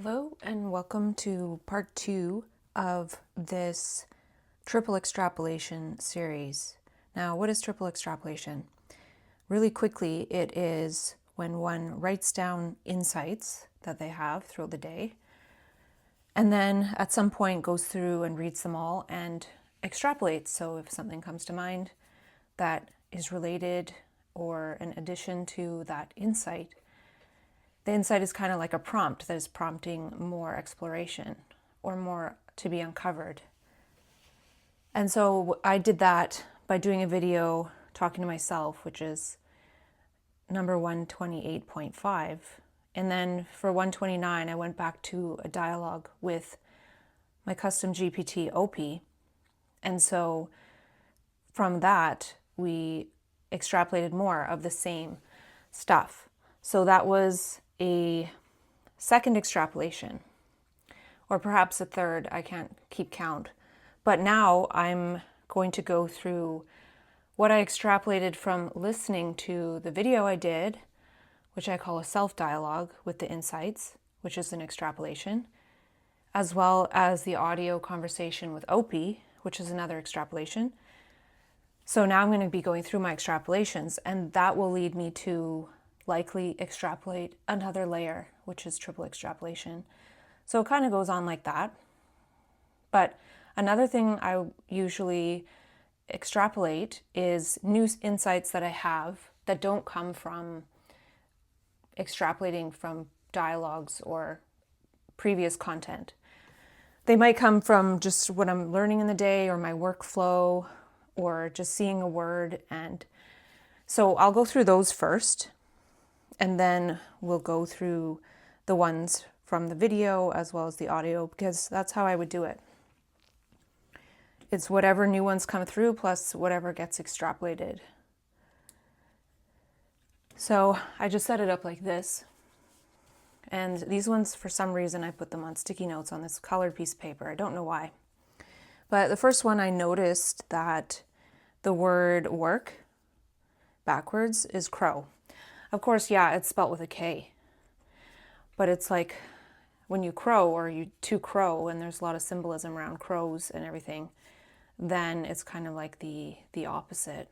Hello and welcome to part 2 of this triple extrapolation series. Now, what is triple extrapolation? Really quickly, it is when one writes down insights that they have throughout the day and then at some point goes through and reads them all and extrapolates. So if something comes to mind that is related or an addition to that insight, the insight is kind of like a prompt that is prompting more exploration or more to be uncovered. And so I did that by doing a video talking to myself, which is number 128.5. And then for 129, I went back to a dialogue with my custom GPT OP. And so from that, we extrapolated more of the same stuff. So that was a second extrapolation, or perhaps a third, I can't keep count. But now I'm going to go through what I extrapolated from listening to the video I did, which I call a self-dialogue with the insights, which is an extrapolation, as well as the audio conversation with Opie, which is another extrapolation. So now I'm going to be going through my extrapolations, and that will lead me to likely extrapolate another layer, which is triple extrapolation. So it kind of goes on like that. But another thing I usually extrapolate is new insights that I have that don't come from extrapolating from dialogues or previous content. They might come from just what I'm learning in the day or my workflow or just seeing a word. And so I'll go through those first, and then we'll go through the ones from the video as well as the audio, because that's how I would do it. It's whatever new ones come through plus whatever gets extrapolated. So I just set it up like this. And these ones, for some reason, I put them on sticky notes on this colored piece of paper. I don't know why. But the first one, I noticed that the word work backwards is crow. Of course, yeah, it's spelled with a K. But it's like when you crow or you to crow, and there's a lot of symbolism around crows and everything, then it's kind of like the opposite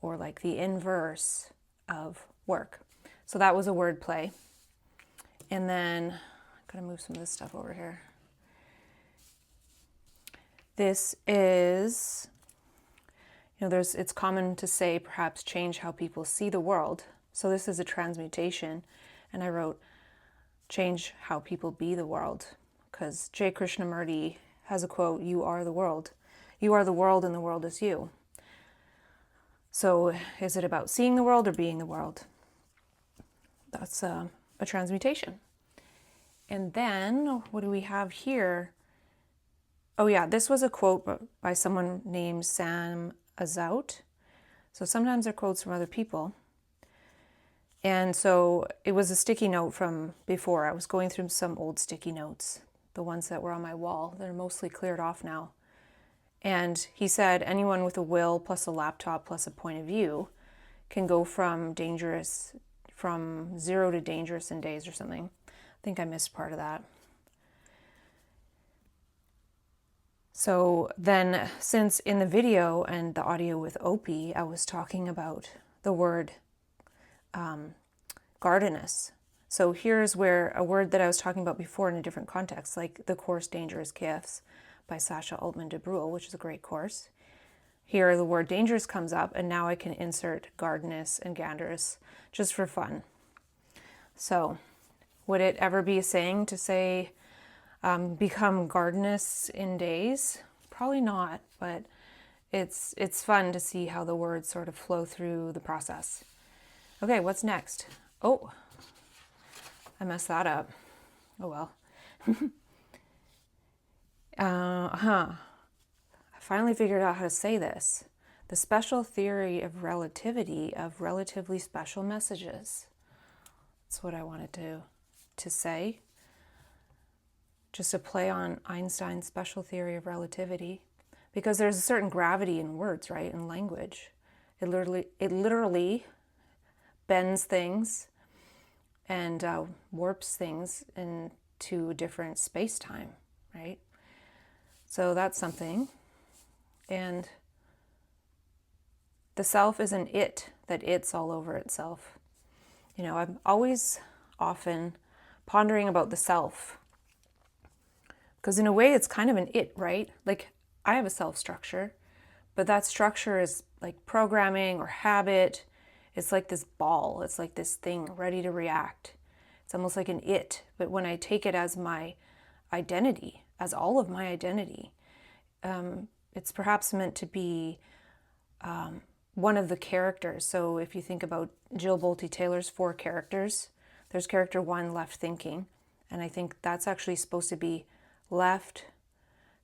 or like the inverse of work. So that was a word play. And then I'm going to move some of this stuff over here. This is, it's common to say perhaps change how people see the world. So this is a transmutation. And I wrote change how people be the world, because J. Krishnamurti has a quote, "You are the world. You are the world and the world is you." So is it about seeing the world or being the world? That's a transmutation. And then what do we have here? Oh yeah, this was a quote by someone named Sam Azout. So sometimes they're quotes from other people. And so it was a sticky note from before. I was going through some old sticky notes, the ones that were on my wall. They're mostly cleared off now. And he said, anyone with a will plus a laptop plus a point of view can go from 0 to dangerous in days or something. I think I missed part of that. So then, since in the video and the audio with Opie, I was talking about the word guardiness. So here's where a word that I was talking about before in a different context, like the course Dangerous Gifts by Sasha Altman de Bruhl, which is a great course. Here the word dangerous comes up, and now I can insert guardiness and ganderous just for fun. So would it ever be a saying to say become guardiness in days? Probably not, but it's fun to see how the words sort of flow through the process. Okay, what's next? Oh, I messed that up. Oh well. I finally figured out how to say this. The special theory of relativity of relatively special messages. That's what I wanted to say. Just a play on Einstein's special theory of relativity, because there's a certain gravity in words, right? In language. It literally bends things and warps things in to a different space-time, right? So that's something. And the self is an it, that it's all over itself. You know, I'm always often pondering about the self, because in a way it's kind of an it, right? Like I have a self structure, but that structure is like programming or habit. It's like this ball, it's like this thing ready to react. It's almost like an it, but when I take it as my identity, as all of my identity, it's perhaps meant to be one of the characters. So if you think about Jill Bolte Taylor's 4 characters, there's character 1, left thinking, and I think that's actually supposed to be left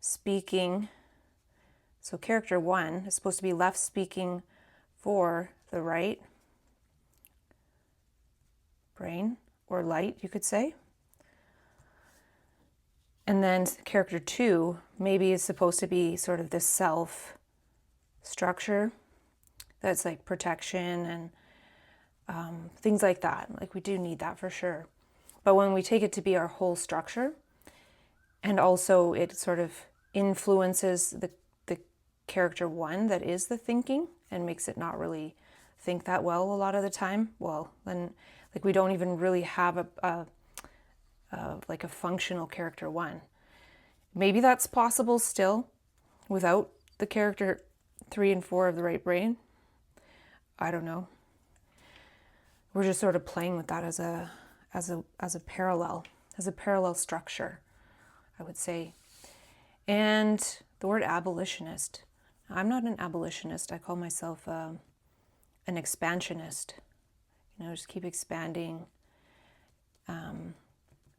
speaking. So character 1 is supposed to be left speaking for the right brain, or light, you could say. And then character 2 maybe is supposed to be sort of this self structure that's like protection and things like that. Like we do need that for sure. But when we take it to be our whole structure, and also it sort of influences the character 1 that is the thinking and makes it not really think that well a lot of the time, well, then like we don't even really have like a functional character 1. Maybe that's possible still without the character 3 and 4 of the right brain. I don't know. We're just sort of playing with that as a parallel structure, I would say. And the word abolitionist. I'm not an abolitionist. I call myself an expansionist. You know, just keep expanding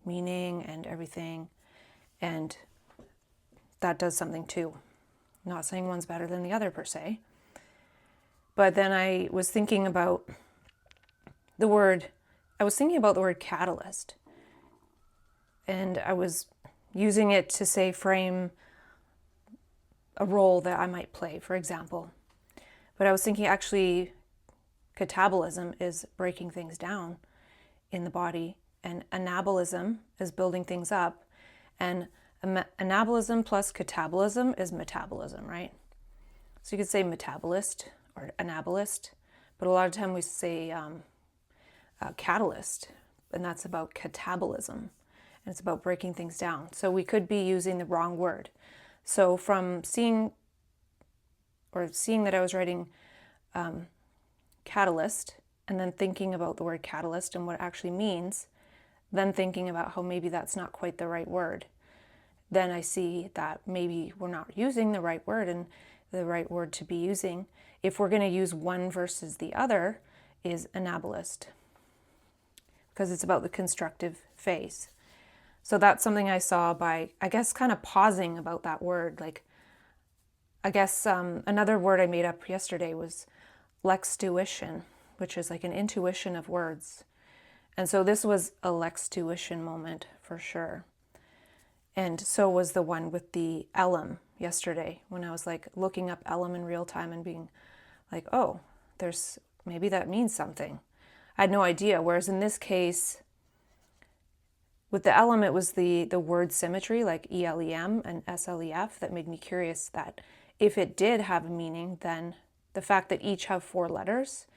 meaning and everything. And that does something too. I'm not saying one's better than the other per se. But then I was thinking about the word catalyst. And I was using it to say frame a role that I might play, for example. But I was thinking actually catabolism is breaking things down in the body, and anabolism is building things up, and anabolism plus catabolism is metabolism, right? So you could say metabolist or anabolist, but a lot of time we say catalyst, and that's about catabolism, and it's about breaking things down. So we could be using the wrong word. So from seeing that I was writing catalyst, and then thinking about the word catalyst and what it actually means, then thinking about how maybe that's not quite the right word, then I see that maybe we're not using the right word, and the right word to be using, if we're going to use one versus the other, is anabolist, because it's about the constructive phase. So that's something I saw by, I guess, kind of pausing about that word. Like, I guess another word I made up yesterday was Lextuition, which is like an intuition of words. And so this was a Lextuition moment for sure. And so was the one with the elem yesterday, when I was like looking up elem in real time and being like, oh, maybe that means something. I had no idea. Whereas in this case, with the elem, it was the word symmetry, like ELEM and SLEF, that made me curious that if it did have a meaning, then the fact that each have 4 letters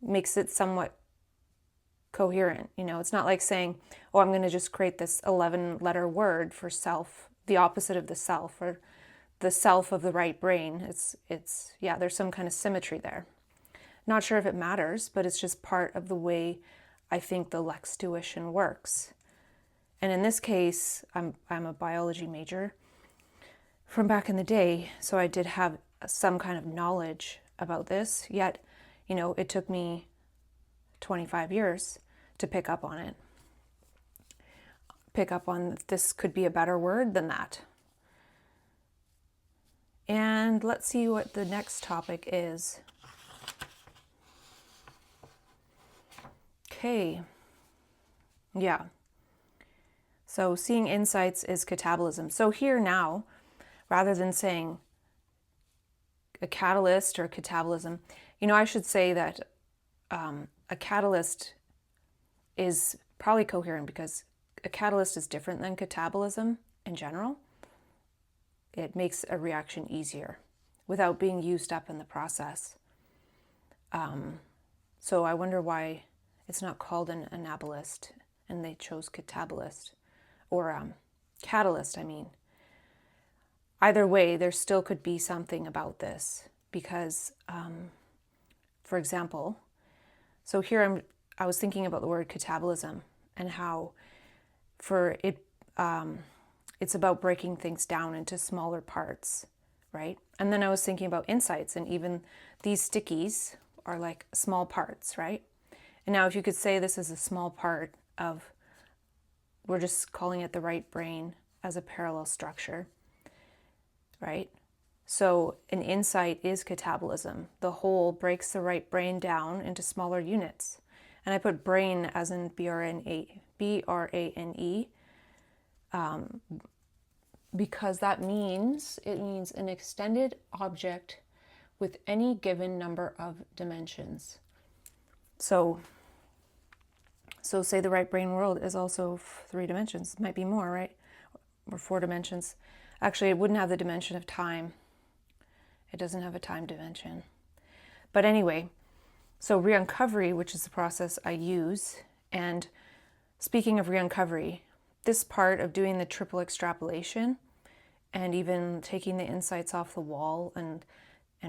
makes it somewhat coherent. You know, it's not like saying, oh, I'm going to just create this 11-letter word for self, the opposite of the self, or the self of the right brain. It's yeah, there's some kind of symmetry there. Not sure if it matters, but it's just part of the way I think the Lextuition works. And in this case, I'm a biology major from back in the day, so I did have some kind of knowledge about this, yet, you know, it took me 25 years to pick up on it. Pick up on this could be a better word than that. And let's see what the next topic is. Okay. Yeah. So seeing insights is catabolism. So here now, rather than saying a catalyst or catabolism, you know, I should say that a catalyst is probably coherent, because a catalyst is different than catabolism in general. It makes a reaction easier without being used up in the process. So I wonder why it's not called an anabolist and they chose catabolist or catalyst, I mean. Either way, there still could be something about this because, for example, so here I was thinking about the word catabolism and how for it, it's about breaking things down into smaller parts, right? And then I was thinking about insights, and even these stickies are like small parts, right? And now if you could say this is a small part of, we're just calling it the right brain as a parallel structure, right? So an insight is catabolism. The whole breaks the right brain down into smaller units. And I put brain as in B-R-A-N-E, because it means an extended object with any given number of dimensions. So say the right brain world is also 3 dimensions. It might be more, right? Or 4 dimensions. Actually, it wouldn't have the dimension of time. It doesn't have a time dimension. But anyway, so Re-Uncovery, which is the process I use, and speaking of Re-Uncovery, this part of doing the triple extrapolation and even taking the insights off the wall and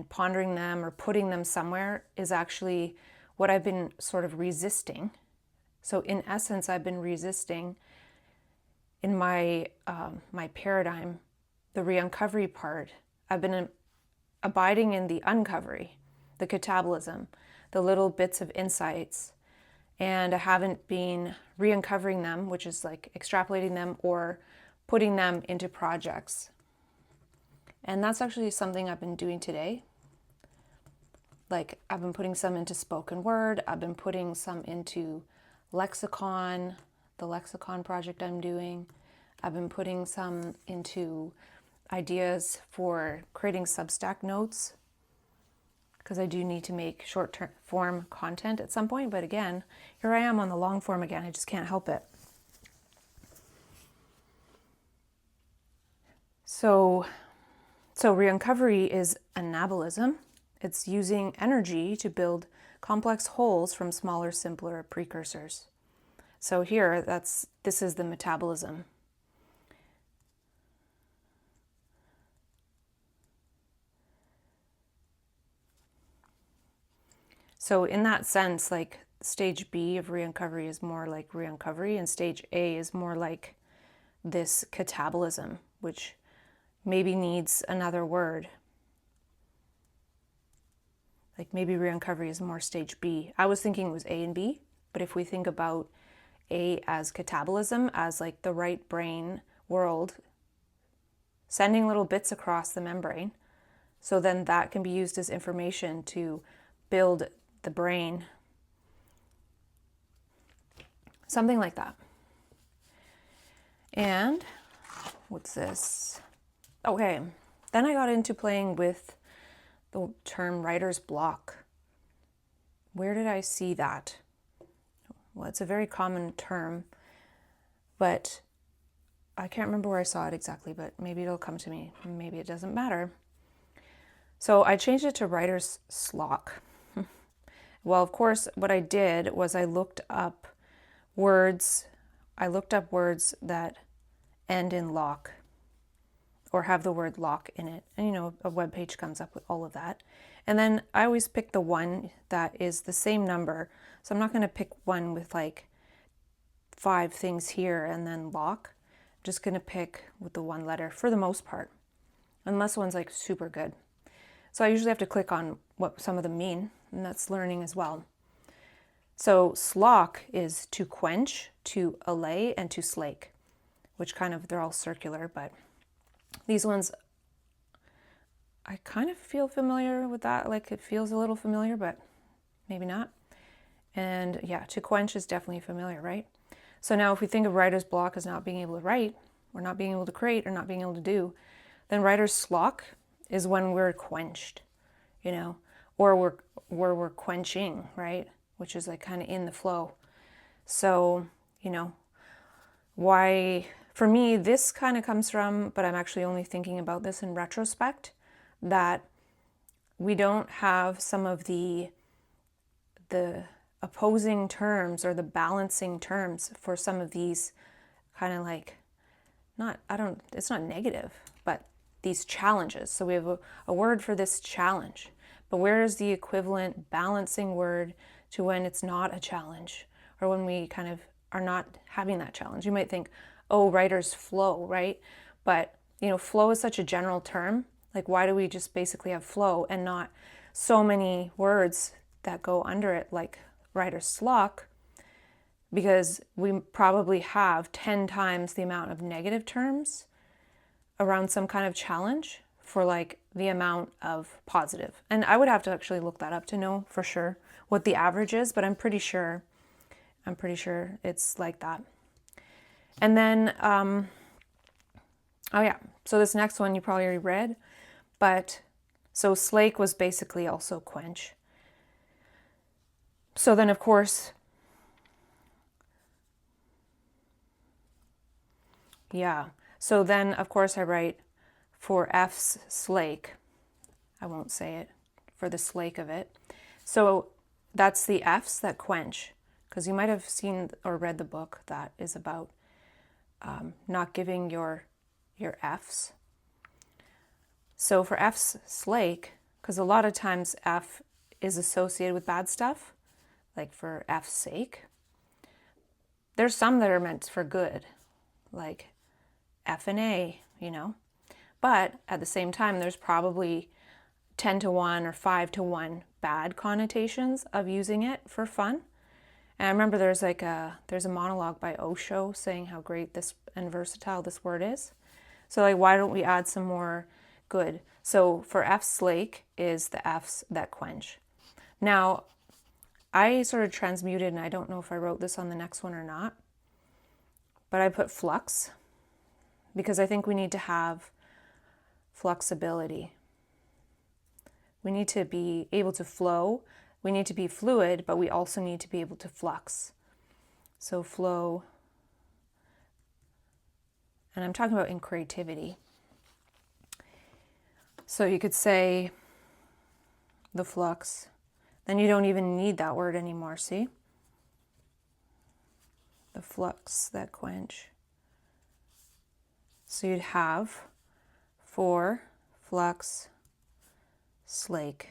pondering them or putting them somewhere is actually what I've been sort of resisting. So in essence, I've been resisting in my my paradigm, the Re-Uncovery part. I've been abiding in the uncovery, the catabolism, the little bits of insights, and I haven't been re-uncovering them, which is like extrapolating them or putting them into projects. And that's actually something I've been doing today. Like I've been putting some into spoken word, I've been putting some into lexicon, the lexicon project I'm doing. I've been putting some into ideas for creating Substack notes, because I do need to make short form content at some point. But again, here I am on the long form again. I just can't help it. So Re-Uncovery is anabolism. It's using energy to build complex wholes from smaller, simpler precursors. So here, this is the metabolism. So in that sense, like stage B of Re-Uncovery is more like Re-Uncovery, and stage A is more like this catabolism, which maybe needs another word. Like maybe Re-Uncovery is more stage B. I was thinking it was A and B, but if we think about A as catabolism, as like the right brain world, sending little bits across the membrane, so then that can be used as information to build the brain. Something like that. And what's this? Okay, then I got into playing with the term writer's block. Where did I see that? Well, it's a very common term, but I can't remember where I saw it exactly, but maybe it'll come to me. Maybe it doesn't matter. So I changed it to writer's slock. Well, of course, what I did was I looked up words that end in lock or have the word lock in it. And a web page comes up with all of that. And then I always pick the one that is the same number. So I'm not going to pick one with like 5 things here and then lock. I'm just going to pick with the one letter for the most part, unless one's like super good. So I usually have to click on what some of them mean, and that's learning as well. So slock is to quench, to allay, and to slake, which they're all circular, but these ones, I kind of feel familiar with that. Like it feels a little familiar, but maybe not. And yeah, to quench is definitely familiar, right? So now if we think of writer's block as not being able to write, or not being able to create, or not being able to do, then writer's slock is when we're quenched, or we're quenching, right? Which is like kind of in the flow. So, why, for me, this kind of comes from, but I'm actually only thinking about this in retrospect, that we don't have some of the opposing terms or the balancing terms for some of these kind of like, it's not negative, but these challenges. So we have a word for this challenge, but where is the equivalent balancing word to when it's not a challenge, or when we kind of are not having that challenge? You might think, oh, writer's flow, right? But, flow is such a general term. Like, why do we just basically have flow and not so many words that go under it, like writer's slok? Because we probably have 10 times the amount of negative terms around some kind of challenge for like the amount of positive. And I would have to actually look that up to know for sure what the average is, but I'm pretty sure it's like that. And then, oh yeah, so this next one you probably already read, but so slake was basically also quench. So then, of course, yeah. So then, of course, I write for F's slake. I won't say it, for the slake of it. So that's the F's that quench, because you might have seen or read the book that is about not giving your F's. So for F's slake, because a lot of times F is associated with bad stuff, like for F's sake. There's some that are meant for good, like F and A, But at the same time, there's probably 10 to 1 or 5 to 1 bad connotations of using it for fun. And I remember there's a monologue by Osho saying how great this and versatile this word is. So like, why don't we add some more good? So for F slake is the F's that quench. Now, I sort of transmuted, and I don't know if I wrote this on the next one or not, but I put flux because I think we need to have flexibility. We need to be able to flow. We need to be fluid, but we also need to be able to flux. So flow, and I'm talking about in creativity. So you could say the flux, then you don't even need that word anymore, see? The flux that quench. So you'd have for flux, slake.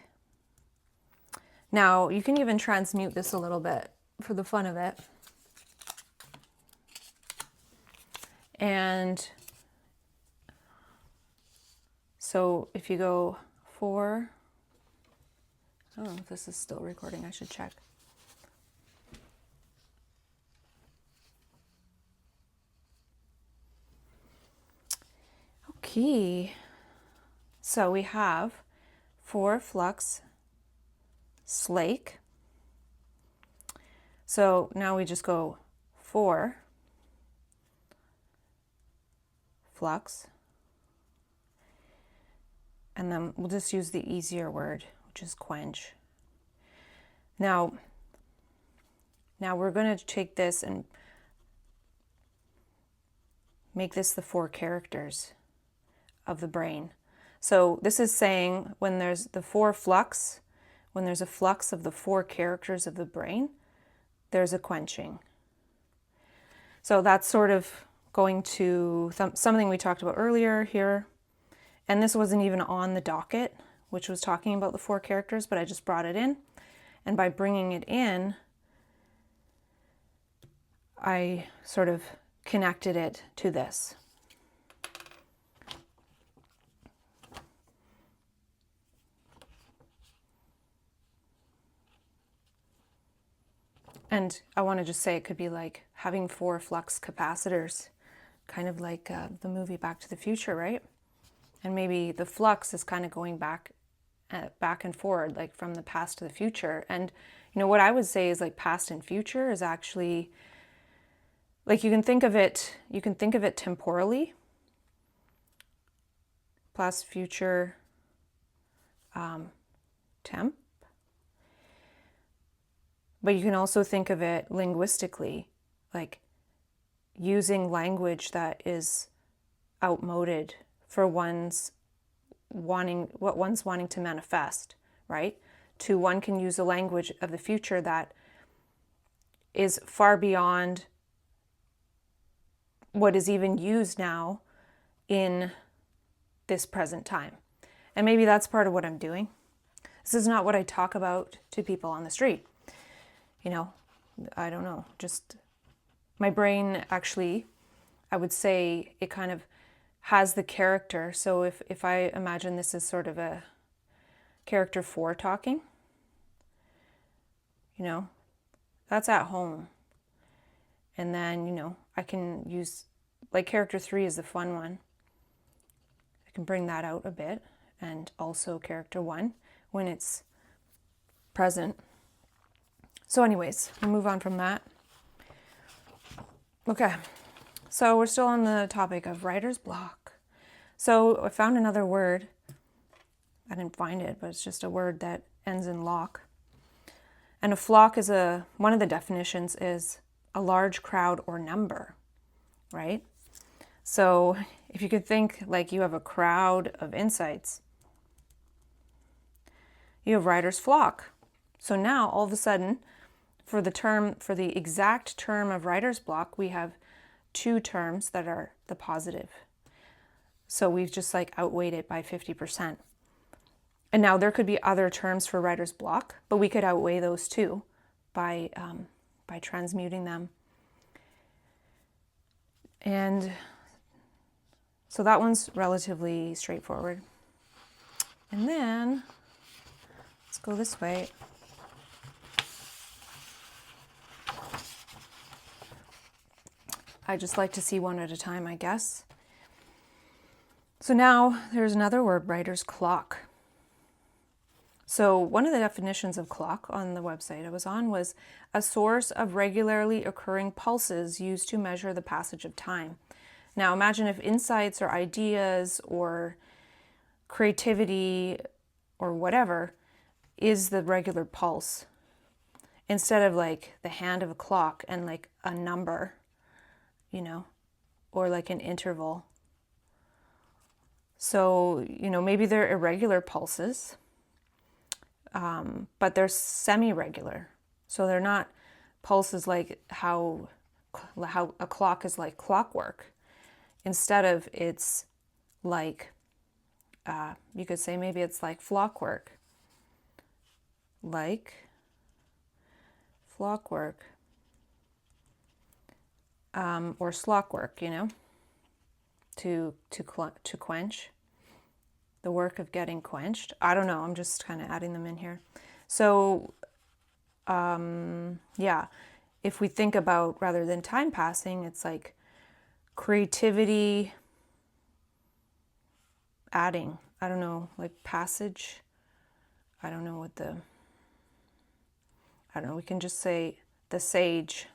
Now, you can even transmute this a little bit for the fun of it. And so if you go for, I don't know if this is still recording, I should check. Okay, so we have for flux, slake. So now we just go for flux, and then we'll just use the easier word, which is quench. Now we're going to take this and make this the 4 characters of the brain. So this is saying when there's the 4 flux, when there's a flux of the 4 characters of the brain, there's a quenching. So that's sort of going to something we talked about earlier here. And this wasn't even on the docket, which was talking about the 4 characters, but I just brought it in. And by bringing it in, I sort of connected it to this. And I want to just say it could be like having 4 flux capacitors, kind of like the movie Back to the Future, right? And maybe the flux is kind of going back and forward, like from the past to the future. And what I would say is like past and future is actually like you can think of it temporally. Past, future, temp. But you can also think of it linguistically, like using language that is outmoded for what one's wanting to manifest, right? To one can use a language of the future that is far beyond what is even used now in this present time. And maybe that's part of what I'm doing. This is not what I talk about to people on the street. You know, I don't know, just my brain actually, I would say it kind of has the character. So if I imagine this as sort of a character 4 talking, you know, that's at home. And then, you know, I can use, like character 3 is the fun one. I can bring that out a bit, and also character 1 when it's present. So anyways, we'll move on from that. Okay, so we're still on the topic of writer's block. So I found another word. I didn't find it, but it's just a word that ends in lock. And a flock is one of the definitions is a large crowd or number, right? So if you could think like you have a crowd of insights, you have writer's flock. So now all of a sudden, for the exact term of writer's block, we have 2 terms that are the positive. So we've just like outweighed it by 50%. And now there could be other terms for writer's block, but we could outweigh those too by transmuting them. And so that one's relatively straightforward. And then let's go this way. I just like to see one at a time, I guess. So now there's another word, writer's clock. So one of the definitions of clock on the website I was on was a source of regularly occurring pulses used to measure the passage of time. Now imagine if insights or ideas or creativity or whatever is the regular pulse, instead of like the hand of a clock and like a number, you know, or like an interval. So, you know, maybe they're irregular pulses, but they're semi-regular. So they're not pulses like how a clock is like clockwork. Instead of it's like, you could say maybe it's like flockwork. Like flockwork. Or slockwork, you know, to quench, the work of getting quenched. I don't know, I'm just kind of adding them in here. So, yeah, if we think about rather than time passing, it's like creativity adding, I don't know, like passage. I don't know, we can just say the sage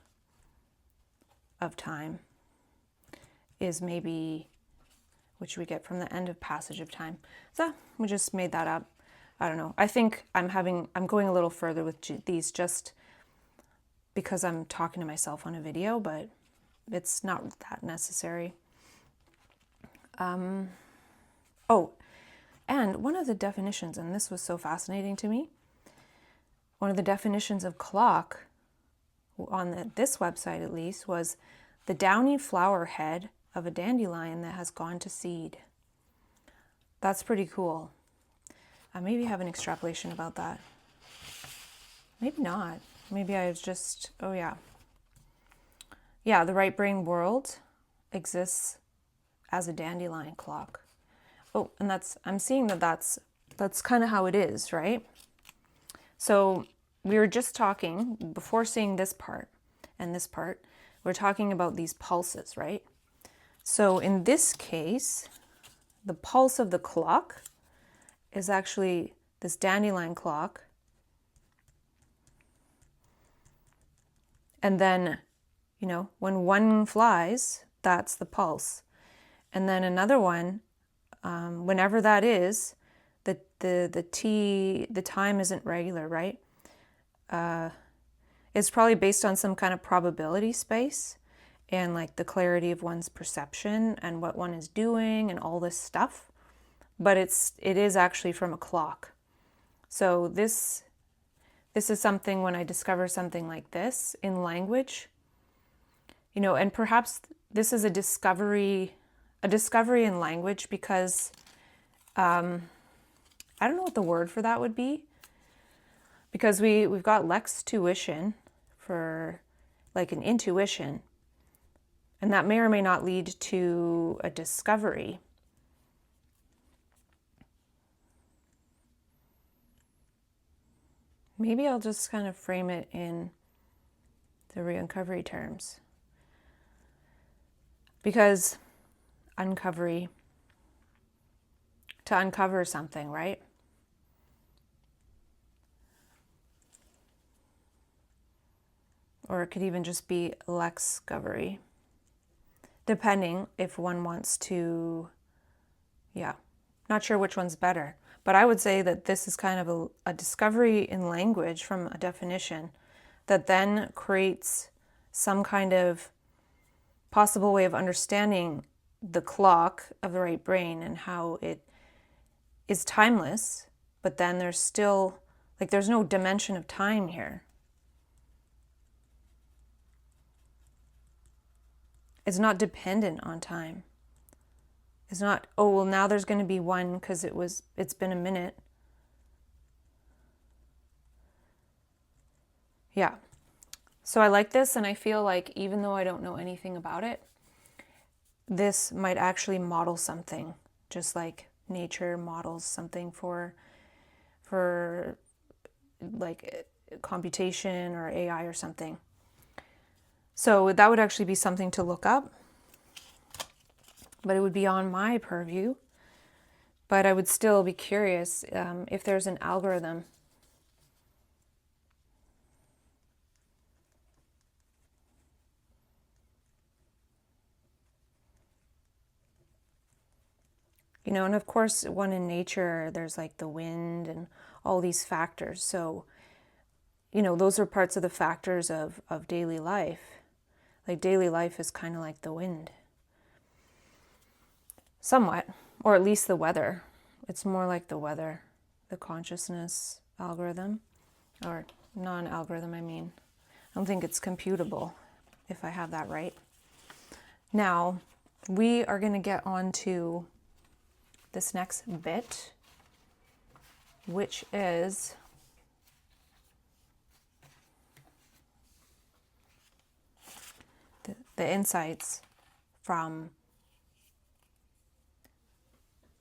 of time is maybe, which we get from the end of passage of time. So we just made that up. I don't know. I think I'm going a little further with these just because I'm talking to myself on a video, but it's not that necessary. Oh, and one of the definitions, and this was so fascinating to me, one of the definitions of clock on this website at least was the downy flower head of a dandelion that has gone to seed. That's pretty cool. I maybe have an extrapolation about that. Maybe not. Maybe I was just, oh yeah. Yeah, the right brain world exists as a dandelion clock. Oh, and I'm seeing that's kind of how it is, right? So we were just talking, before seeing this part and this part, we're talking about these pulses, right? So in this case, the pulse of the clock is actually this dandelion clock. And then, you know, when one flies, that's the pulse. And then another one, whenever that is, the time isn't regular, right? It's probably based on some kind of probability space. and like the clarity of one's perception and what one is doing and all this stuff. But it is actually from a clock. So this is something, when I discover something like this in language, and perhaps this is a discovery in language, because I don't know what the word for that would be, because we've got Lextuition for like an intuition, and that may or may not lead to a discovery. Maybe I'll just kind of frame it in the Re-Uncovery terms. Because uncovery, to uncover something, right? Or it could even just be Lexcovery, depending if one wants to, not sure which one's better. But I would say that this is kind of a discovery in language from a definition that then creates some kind of possible way of understanding the clock of the right brain and how it is timeless, but then there's still, like, there's no dimension of time here. It's not dependent on time. It's not, oh, well, now there's going to be one because it's been a minute. Yeah. So I like this, and I feel like even though I don't know anything about it, this might actually model something, just like nature models something for like computation or AI or something. So that would actually be something to look up, but it would be on my purview. But I would still be curious if there's an algorithm. And of course, one in nature, there's like the wind and all these factors. So, those are parts of the factors of daily life. Like daily life is kind of like the wind. Somewhat, or at least the weather. It's more like the weather, the consciousness algorithm, or non-algorithm, I mean. I don't think it's computable, if I have that right. Now, we are going to get on to this next bit, which is the insights from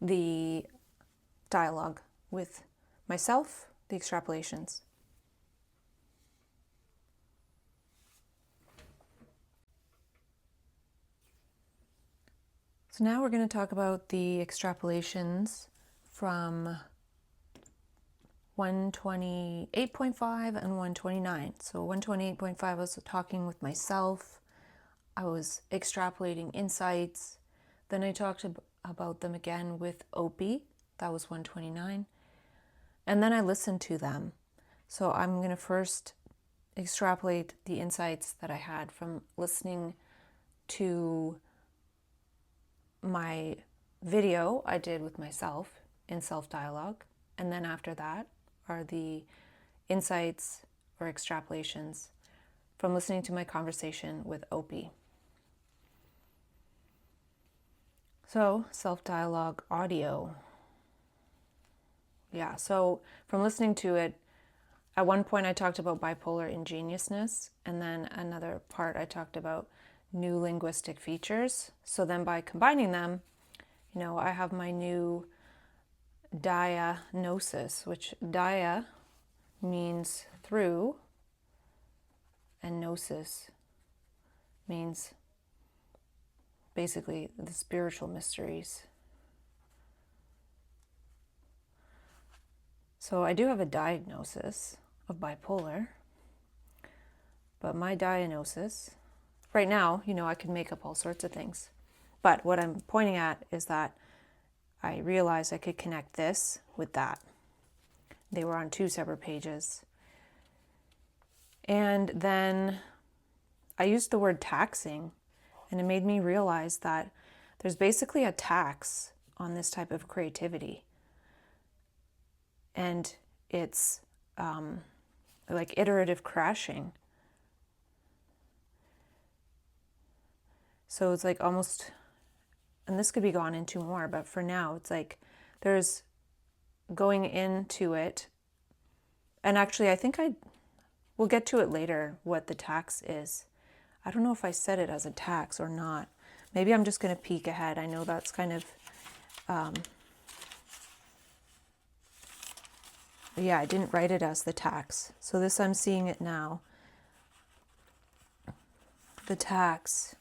the dialogue with myself, the extrapolations. So now we're going to talk about the extrapolations from 128.5 and 129. So 128.5, I was talking with myself. I was extrapolating insights. Then I talked about them again with Opie. That was 129. And then I listened to them. So I'm going to first extrapolate the insights that I had from listening to my video I did with myself in self-dialogue. And then after that are the insights or extrapolations from listening to my conversation with Opie. So, self-dialogue audio. Yeah, so from listening to it, at one point I talked about bipolar ingenuousness, and then another part I talked about new linguistic features. So then by combining them, I have my new diagnosis, which dia means through, and gnosis means basically the spiritual mysteries. So I do have a diagnosis of bipolar, but my diagnosis, right now, I can make up all sorts of things. But what I'm pointing at is that I realized I could connect this with that. They were on two separate pages. And then I used the word taxing, And it made me realize that there's basically a tax on this type of creativity. And it's like iterative crashing. So it's like almost, and this could be gone into more, but for now, it's like there's going into it. And actually, I think we'll get to it later, what the tax is. I don't know if I said it as a tax or not. Maybe I'm just going to peek ahead. I know that's kind of, yeah, I didn't write it as the tax. So this, I'm seeing it now. The tax.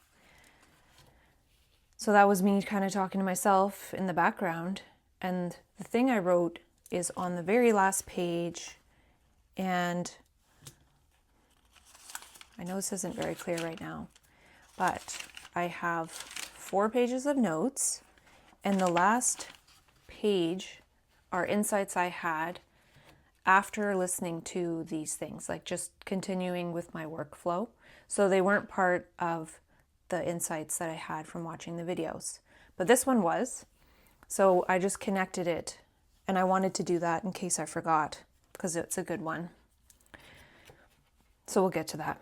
So that was me kind of talking to myself in the background. And the thing I wrote is on the very last page. And I know this isn't very clear right now, but I have 4 pages of notes, and the last page are insights I had after listening to these things, like just continuing with my workflow. So they weren't part of the insights that I had from watching the videos, but this one was. So I just connected it, and I wanted to do that in case I forgot, because it's a good one. So we'll get to that.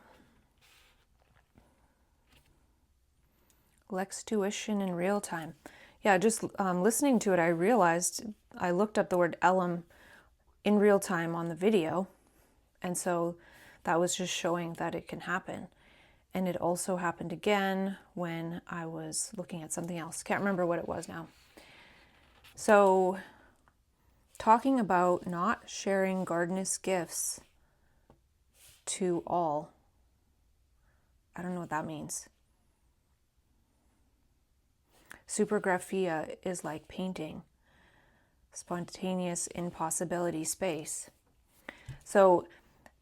Lextuition in real time. Yeah, just listening to it, I realized I looked up the word elem in real time on the video. And so that was just showing that it can happen. And it also happened again when I was looking at something else. Can't remember what it was now. So talking about not sharing gardenist gifts to all. I don't know what that means. Supergraphia is like painting, spontaneous impossibility space. So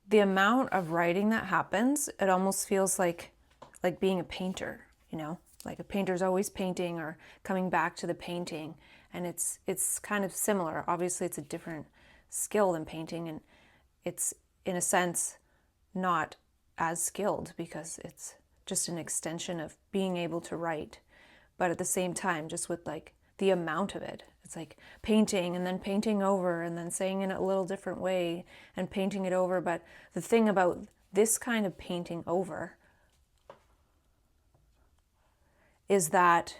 the amount of writing that happens, it almost feels like being a painter, you know, like a painter's always painting or coming back to the painting. And it's kind of similar. Obviously, it's a different skill than painting, and it's in a sense not as skilled because it's just an extension of being able to write. But at the same time, just with like the amount of it, it's like painting and then painting over and then saying it a little different way and painting it over. But the thing about this kind of painting over is that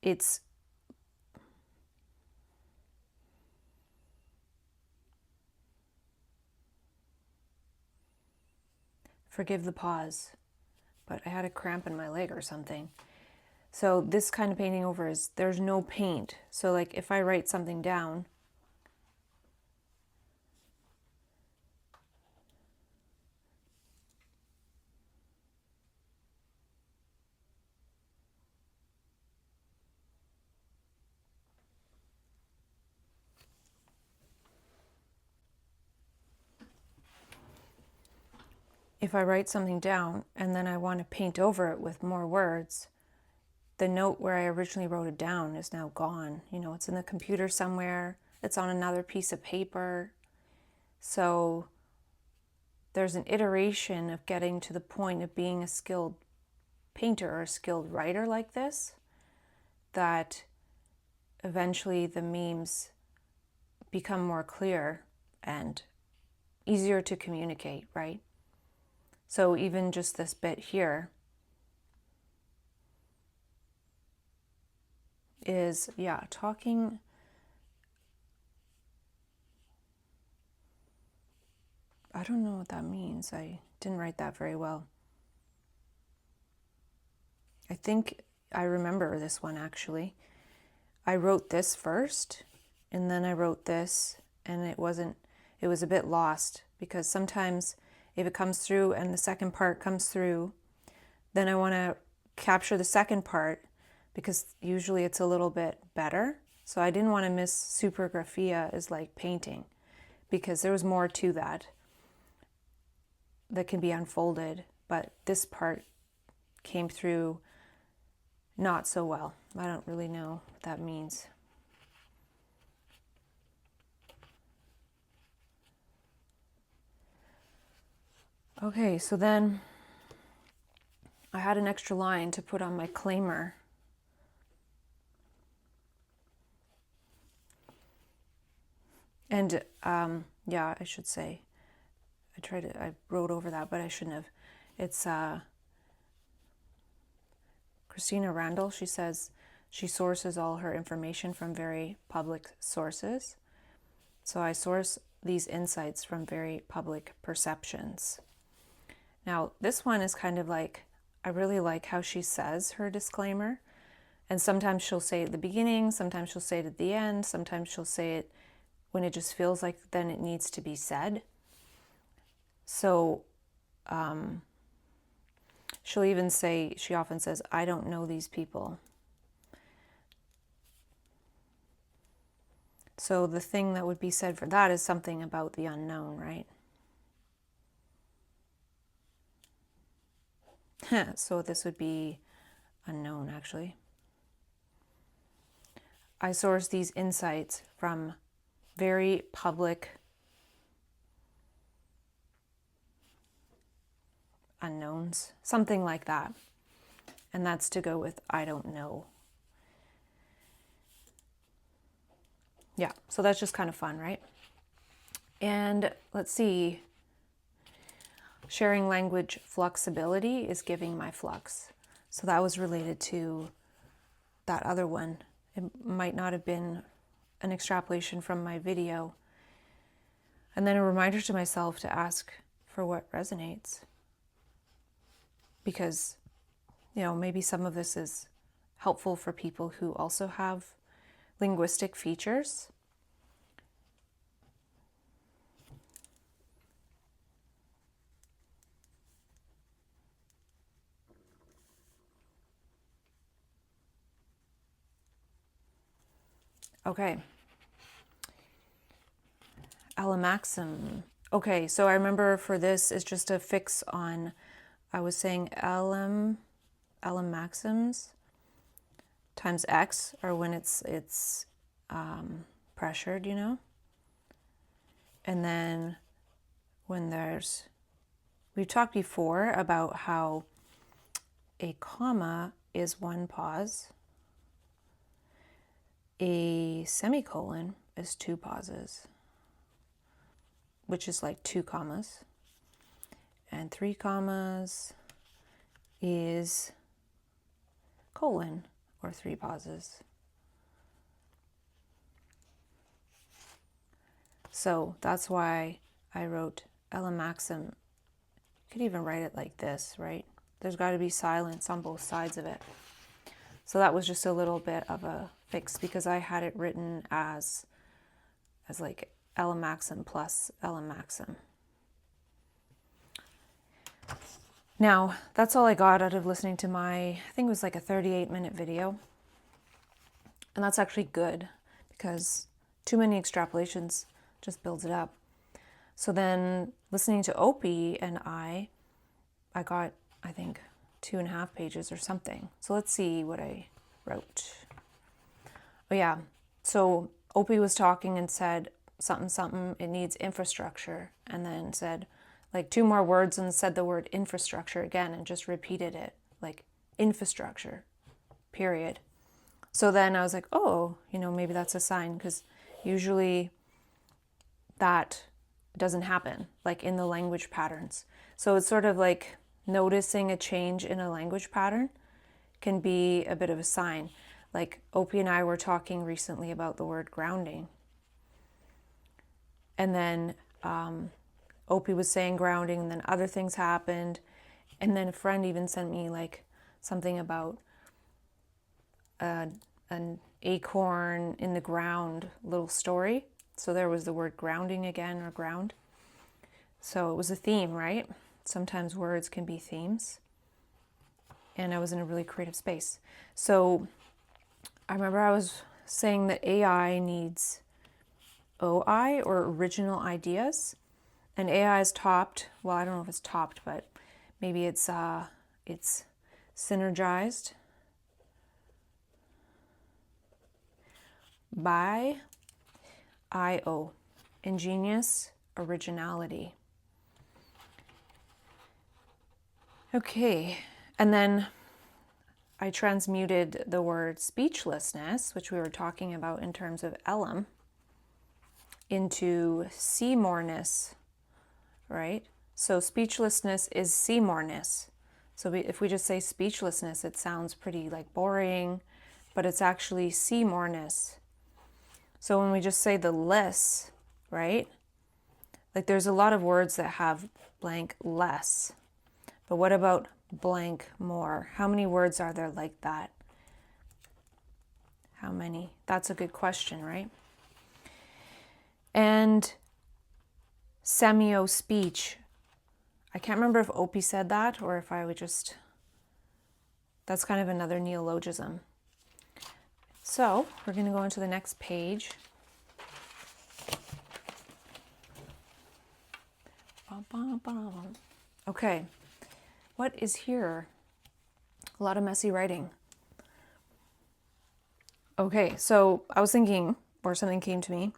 it's forgive the pause, but I had a cramp in my leg or something. So this kind of painting over is there's no paint. So like if I write something down, and then I want to paint over it with more words, the note where I originally wrote it down is now gone. You know, it's in the computer somewhere. It's on another piece of paper. So there's an iteration of getting to the point of being a skilled painter or a skilled writer like this, that eventually the memes become more clear and easier to communicate, right? So even just this bit here is, yeah, talking. I don't know what that means. I didn't write that very well. I think I remember this one actually. I wrote this first and then I wrote this, and it was a bit lost because sometimes if it comes through and the second part comes through, then I want to capture the second part because usually it's a little bit better. So I didn't want to miss supergraphia is like painting, because there was more to that can be unfolded, but this part came through not so well. I don't really know what that means. Okay, so then I had an extra line to put on my claimer. And yeah, I should say, I wrote over that, but I shouldn't have. It's Christina Randall. She says she sources all her information from very public sources. So I source these insights from very public perceptions. Now, this one is kind of like, I really like how she says her disclaimer. And sometimes she'll say it at the beginning, sometimes she'll say it at the end, sometimes she'll say it when it just feels like then it needs to be said. So she'll even say, she often says, I don't know these people. So the thing that would be said for that is something about the unknown, right? So this would be unknown, actually. I source these insights from very public unknowns, something like that. And that's to go with I don't know. Yeah, so that's just kind of fun, right? And let's see. Sharing language flexibility is giving my flux. So that was related to that other one. It might not have been an extrapolation from my video. And then a reminder to myself to ask for what resonates. Because, maybe some of this is helpful for people who also have linguistic features. Okay. Alamaxim. Okay, so I remember for this, it's just a fix on, I was saying alamaxims times X, or when it's pressured, And then when we've talked before about how a comma is one pause, a semicolon is two pauses, which is like 2 commas, and 3 commas is colon, or 3 pauses. So that's why I wrote Alamaxim. You could even write it like this, right? There's got to be silence on both sides of it. So that was just a little bit of a fix, because I had it written as like Alamaxim plus Alamaxim. Now, that's all I got out of listening to I think it was like a 38-minute video. And that's actually good, because too many extrapolations just builds it up. So then listening to Opie and I got, I think, 2.5 pages or something. So let's see what I wrote. Oh yeah, so Opie was talking and said something, it needs infrastructure, and then said like 2 more words and said the word infrastructure again and just repeated it, like infrastructure, period. So then I was like, oh, maybe that's a sign, because usually that doesn't happen, like in the language patterns. So it's sort of like noticing a change in a language pattern can be a bit of a sign. Like Opie and I were talking recently about the word grounding. And then Opie was saying grounding, and then other things happened. And then a friend even sent me like something about an acorn in the ground little story. So there was the word grounding again, or ground. So it was a theme, right? Sometimes words can be themes. And I was in a really creative space. So I remember I was saying that AI needs OI, or original ideas. And AI is topped, well, I don't know if it's topped, but maybe it's synergized by IO, ingenious originality. Okay, and then I transmuted the word speechlessness, which we were talking about in terms of Elam, into Seymourness, right? So speechlessness is Seymourness. So if we just say speechlessness, it sounds pretty like boring, but it's actually Seymourness. So when we just say the less, right? Like there's a lot of words that have blank less. But what about blank more? How many words are there like that? How many? That's a good question, right? And semio speech. I can't remember if Opie said that or if I would just... That's kind of another neologism. So we're going to go into the next page. Okay, what is here? A lot of messy writing. Okay, so I was thinking, or something came to me.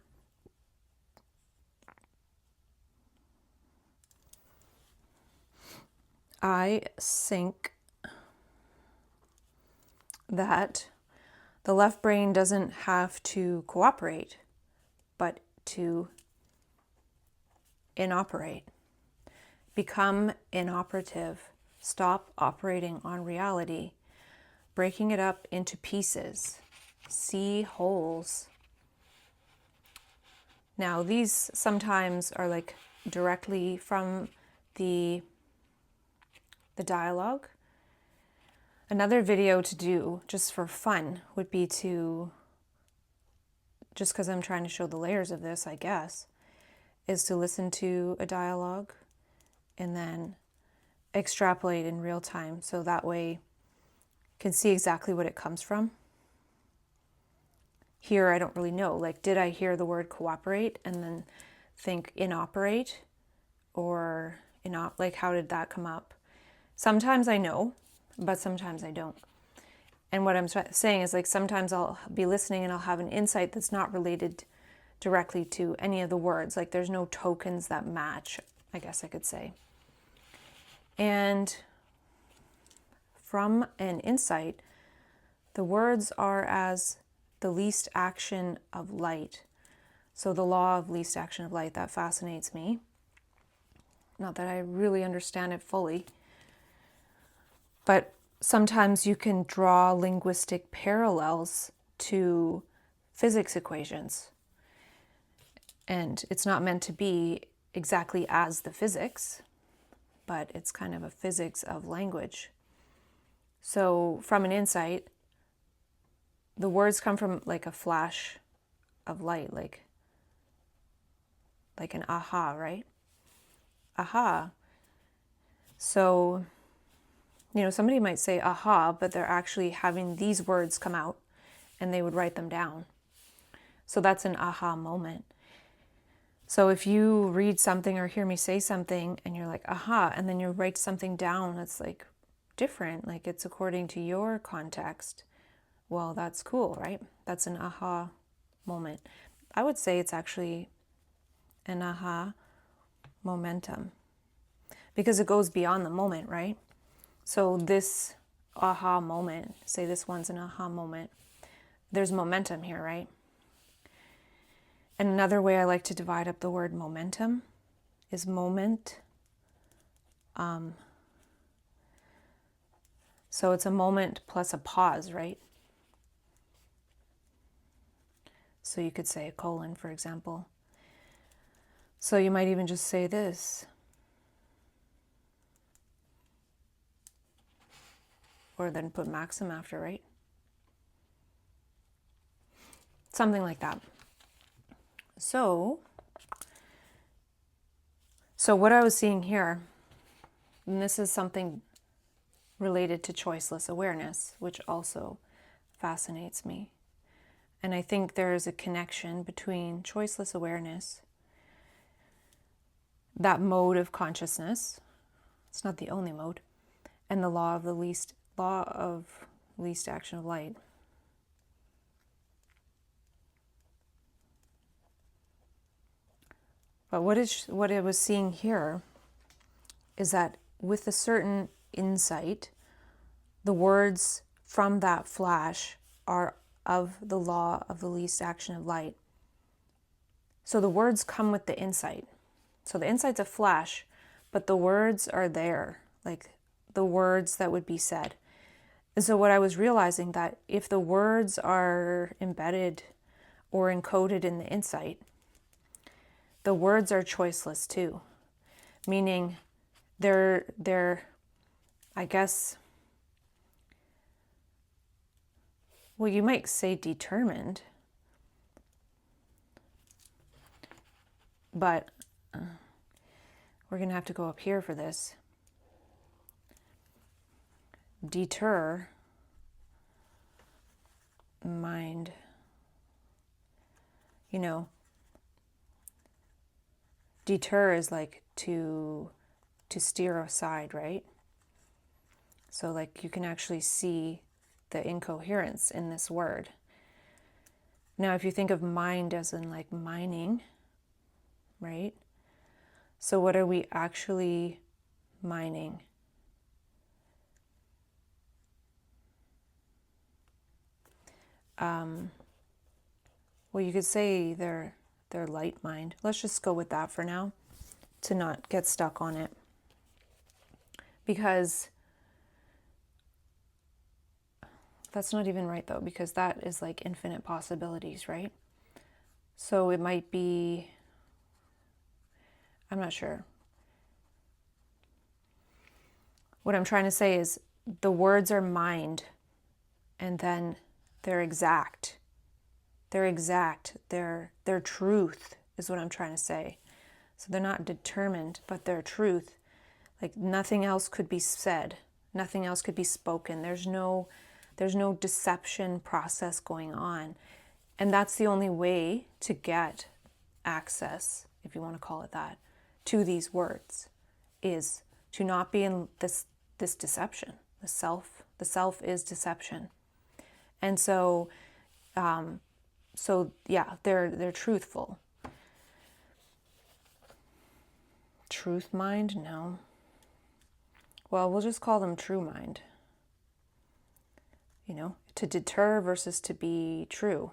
I think that the left brain doesn't have to cooperate, but to inoperate. Become inoperative. Stop operating on reality, breaking it up into pieces. See wholes. Now, these sometimes are like directly from the dialogue. Another video to do just for fun would be to, just because I'm trying to show the layers of this, I guess, is to listen to a dialogue and then extrapolate in real time. So that way you can see exactly what it comes from. Here, I don't really know. Like, did I hear the word cooperate and then think inoperate? Or, like, how did that come up? Sometimes I know, but sometimes I don't. And what I'm saying is, like, sometimes I'll be listening and I'll have an insight that's not related directly to any of the words. Like, there's no tokens that match, I guess I could say. And from an insight, the words are as the least action of light. So the law of least action of light, that fascinates me. Not that I really understand it fully. But sometimes you can draw linguistic parallels to physics equations. And it's not meant to be exactly as the physics, but it's kind of a physics of language. So from an insight, the words come from like a flash of light, like an aha, right? Aha. So, somebody might say aha, but they're actually having these words come out and they would write them down. So that's an aha moment. So if you read something or hear me say something and you're like, aha, and then you write something down that's like different, like it's according to your context, well, that's cool, right? That's an aha moment. I would say it's actually an aha momentum because it goes beyond the moment, right? So this aha moment, say this one's an aha moment, there's momentum here, right? And another way I like to divide up the word momentum is moment. So it's a moment plus a pause, right? So you could say a colon, for example. So you might even just say this. Or then put maxim after, right? Something like that. So what I was seeing here, and this is something related to choiceless awareness, which also fascinates me. And I think there is a connection between choiceless awareness, that mode of consciousness, it's not the only mode, and the law of least action of light. But what I was seeing here is that with a certain insight, the words from that flash are of the law of the least action of light. So the words come with the insight. So the insight's a flash, but the words are there, like the words that would be said. And so what I was realizing, that if the words are embedded or encoded in the insight, the words are choiceless too. Meaning they're I guess, well, you might say determined, but we're going to have to go up here for this. Deter mind, deter is like to steer aside, right? So like you can actually see the incoherence in this word. Now, if you think of mind as in like mining, right? So what are we actually mining? Well, you could say they're light mind. Let's just go with that for now, to not get stuck on it. Because that's not even right though, because that is like infinite possibilities, right? So it might be, I'm not sure. What I'm trying to say is the words are mind, and then they're exact. They're exact. They're truth is what I'm trying to say. So they're not determined, but they're truth. Like nothing else could be said. Nothing else could be spoken. There's no deception process going on. And that's the only way to get access, if you want to call it that, to these words, is to not be in this deception. The self is deception. And so yeah, they're truthful. Truth mind? No. Well, we'll just call them true mind. To deter versus to be true.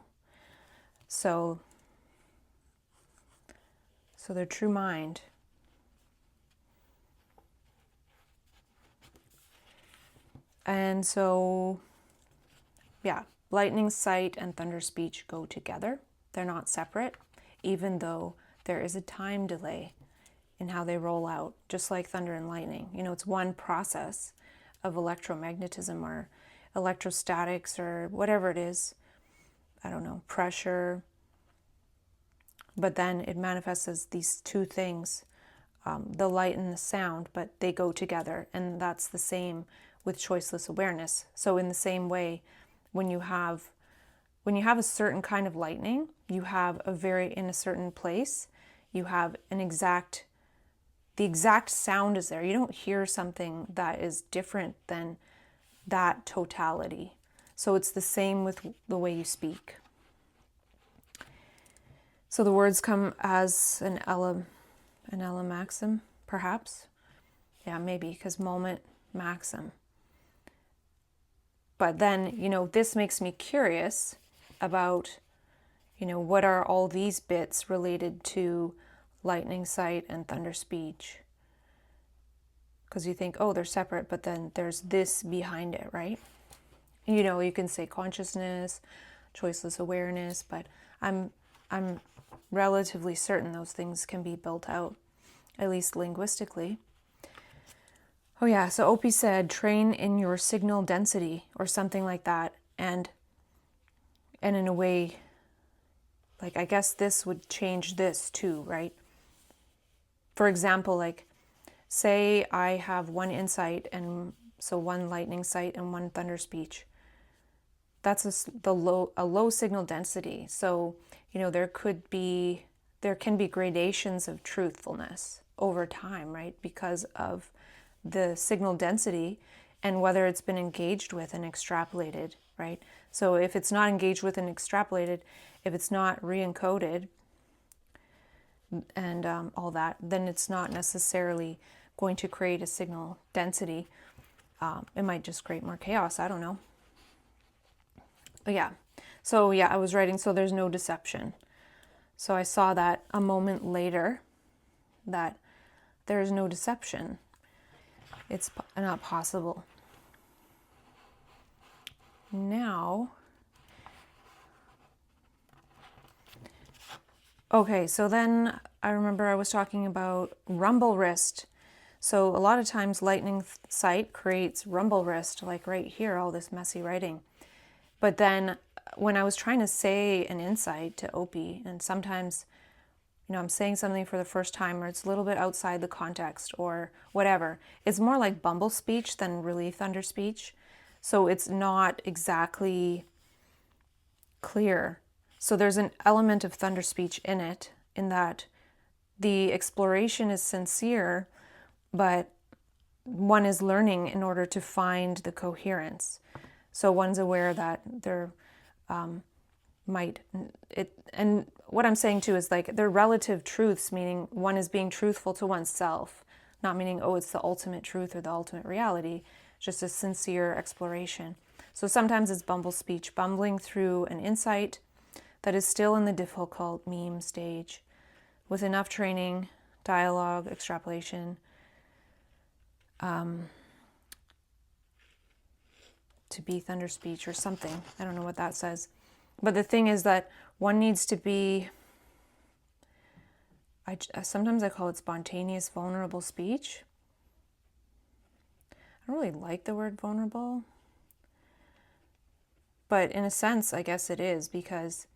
So they're true mind. And so, yeah, lightning sight and thunder speech go together. They're not separate, even though there is a time delay in how they roll out, just like thunder and lightning. It's one process of electromagnetism or electrostatics or whatever it is. I don't know, pressure. But then it manifests as these two things, the light and the sound, but they go together. And that's the same with choiceless awareness. So in the same way, when you have a certain kind of lightning, you have in a certain place, you have the exact sound is there. You don't hear something that is different than that totality. So it's the same with the way you speak. So the words come as an Ella maxim, perhaps. Yeah, maybe, because moment maxim. But then, this makes me curious about, what are all these bits related to lightning sight and thunder speech? Because you think, oh, they're separate, but then there's this behind it, right? You can say consciousness, choiceless awareness, but I'm relatively certain those things can be built out, at least linguistically. Oh yeah, so Opie said, train in your signal density or something like that. And in a way, like, I guess this would change this too, right? For example, like, say I have one insight, and so one lightning sight and one thunder speech. That's a low signal density. So, there can be gradations of truthfulness over time, right? Because of the signal density and whether it's been engaged with and extrapolated, right? So if it's not engaged with and extrapolated, if it's not re-encoded and all that, then it's not necessarily going to create a signal density. It might just create more chaos. I don't know. But yeah. So yeah, I was writing, so there's no deception. So I saw that a moment later, that there is no deception. It's not possible. Now, okay, so then I remember I was talking about rumble wrist. So a lot of times lightning sight creates rumble wrist, like right here, all this messy writing. But then when I was trying to say an insight to Opie, and sometimes, I'm saying something for the first time, or it's a little bit outside the context or whatever, it's more like bumble speech than really thunder speech. So it's not exactly clear. So there's an element of thunder speech in it, in that the exploration is sincere, but one is learning in order to find the coherence. So one's aware that there and what I'm saying too is like they're relative truths, meaning one is being truthful to oneself, not meaning, oh, it's the ultimate truth or the ultimate reality, just a sincere exploration. So sometimes it's bumble speech, bumbling through an insight that is still in the difficult meme stage with enough training, dialogue, extrapolation, to be thunder speech or something. I don't know what that says. But the thing is that one needs to be, sometimes I call it spontaneous, vulnerable speech. I don't really like the word vulnerable. But in a sense, I guess it is, because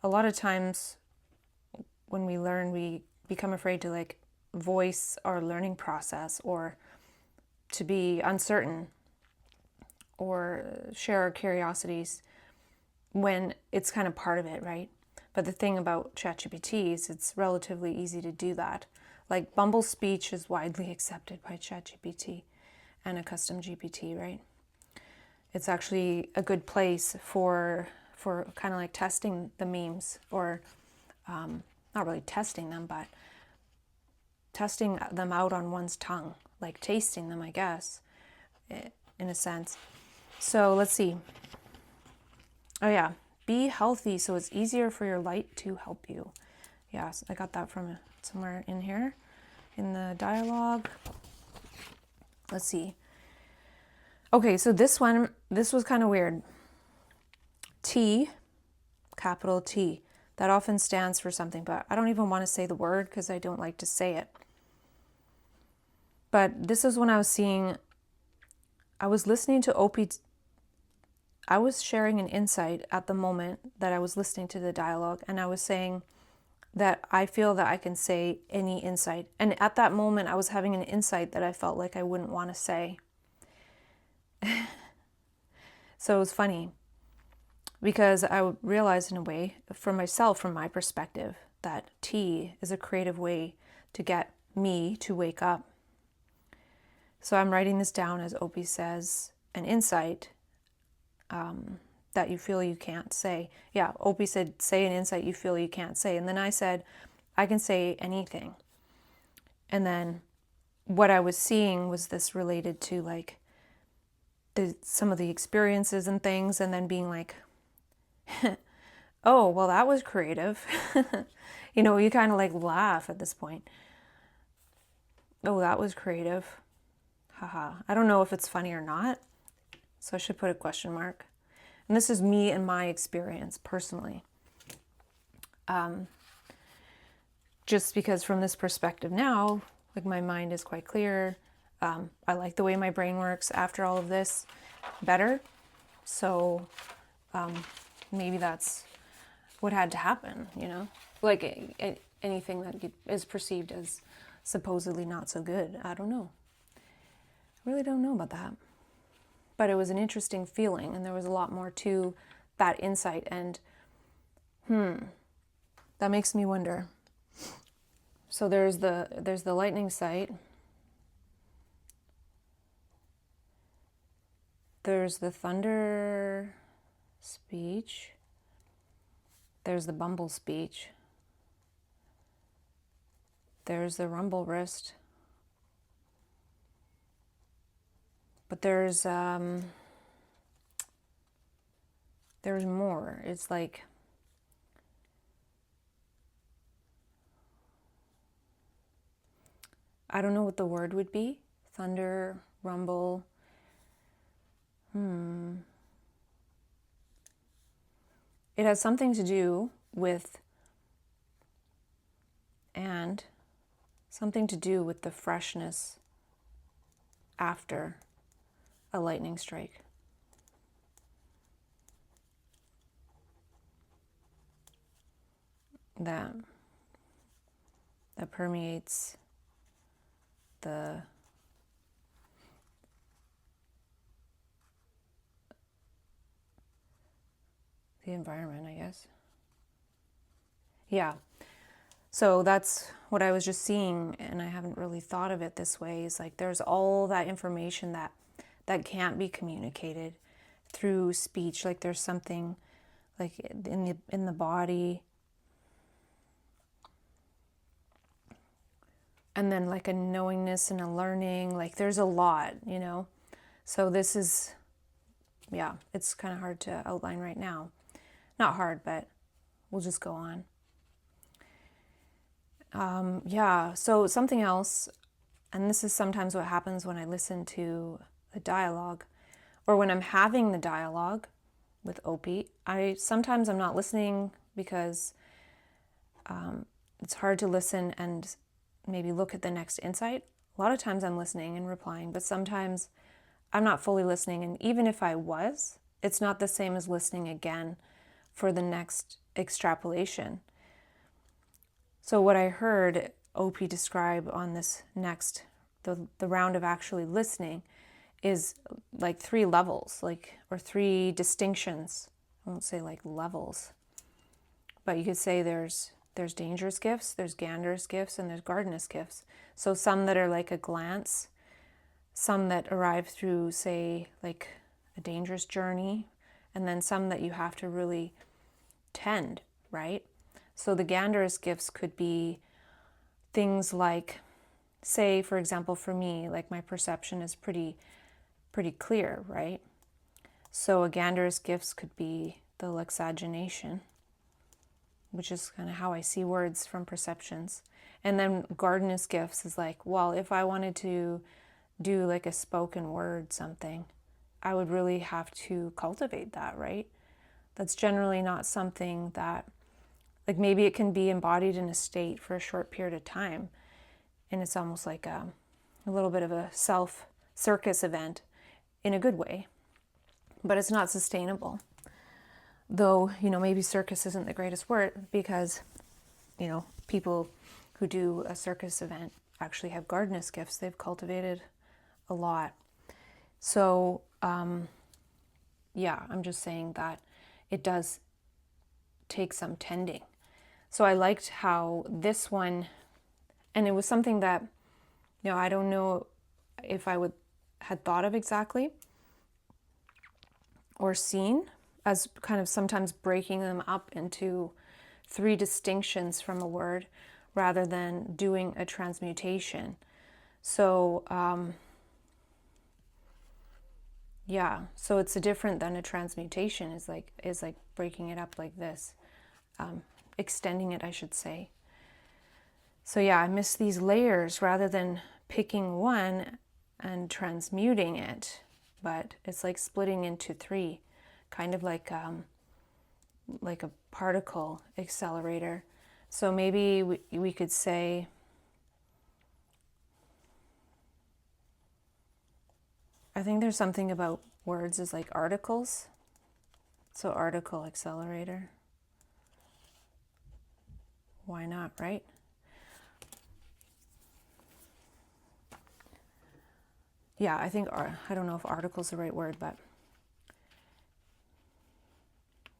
a lot of times when we learn, we become afraid to like voice our learning process, or to be uncertain, or share our curiosities when it's kind of part of it, right? But the thing about ChatGPT is it's relatively easy to do that. Like Bumble speech is widely accepted by ChatGPT and a custom GPT, right? It's actually a good place for kind of like testing the memes, or not really testing them, but testing them out on one's tongue, like tasting them, I guess, in a sense. So let's see. Oh yeah, be healthy so it's easier for your light to help you. Yes, I got that from somewhere in here, in the dialogue. Let's see. Okay, so this was kind of weird. T, capital T, that often stands for something, but I don't even want to say the word because I don't like to say it. But this is when I was listening to Opie. I was sharing an insight at the moment that I was listening to the dialogue, and I was saying that I feel that I can say any insight. And at that moment, I was having an insight that I felt like I wouldn't want to say. So it was funny, because I realized in a way, for myself, from my perspective, that tea is a creative way to get me to wake up. So I'm writing this down as Opie says, an insight that you feel you can't say. Yeah, Opie said, say an insight you feel you can't say. And then I said, I can say anything. And then what I was seeing was this related to like some of the experiences and things, and then being like, oh, well, that was creative. You kind of like laugh at this point. Oh, that was creative. Haha. I don't know if it's funny or not, so I should put a question mark. And this is me and my experience personally. Just because from this perspective now, like my mind is quite clear. I like the way my brain works after all of this better. So maybe that's what had to happen, Like anything that is perceived as supposedly not so good. I don't know. I really don't know about that. But it was an interesting feeling, and there was a lot more to that insight. And that makes me wonder. So there's the lightning sight. There's the thunder speech. There's the bumble speech. There's the rumble wrist. But there's more. It's like, I don't know what the word would be. Thunder, rumble. It has something to do with, and something to do with the freshness after a lightning strike. That permeates the environment, I guess. Yeah. So that's what I was just seeing, and I haven't really thought of it this way. Is like there's all that information that can't be communicated through speech. Like there's something like in the body, and then like a knowingness and a learning. Like there's a lot, you know. So this is, yeah, it's kind of hard to outline right now. Not hard, but we'll just go on. Yeah, so something else, and this is sometimes what happens when I listen to a dialogue, or when I'm having the dialogue with Opie. Sometimes I'm not listening because it's hard to listen and maybe look at the next insight. A lot of times I'm listening and replying, but sometimes I'm not fully listening, and even if I was, it's not the same as listening again for the next extrapolation. So what I heard Opie describe on this next, the round of actually listening, is like 3 levels, or 3 distinctions. I won't say like levels, but you could say there's dangerous gifts, there's ganderous gifts, and there's gardenous gifts. So some that are like a glance, some that arrive through, say, like a dangerous journey, and then some that you have to really tend, right? So the ganderous gifts could be things like, say, for example, for me, like my perception is pretty clear, right? So a ganderous gifts could be the lexagination, which is kind of how I see words from perceptions. And then gardenous gifts is like, well, if I wanted to do like a spoken word something, I would really have to cultivate that, right? That's generally not something that, like maybe it can be embodied in a state for a short period of time, and it's almost like a little bit of a self-circus event in a good way, but it's not sustainable. Though, maybe circus isn't the greatest word because, people who do a circus event actually have gardenous gifts. They've cultivated a lot. So, yeah, I'm just saying that it does take some tending. So I liked how this one, and it was something that, I don't know if I had thought of exactly or seen, as kind of sometimes breaking them up into 3 distinctions from a word rather than doing a transmutation. So, yeah, so it's different than a transmutation is like breaking it up like this, extending it, I should say. So yeah, I miss these layers rather than picking one and transmuting it, but it's like splitting into 3, kind of like a particle accelerator. So maybe we could say, I think there's something about words as like articles. So article accelerator. Why not, right? Yeah, I think, I don't know if article is the right word, but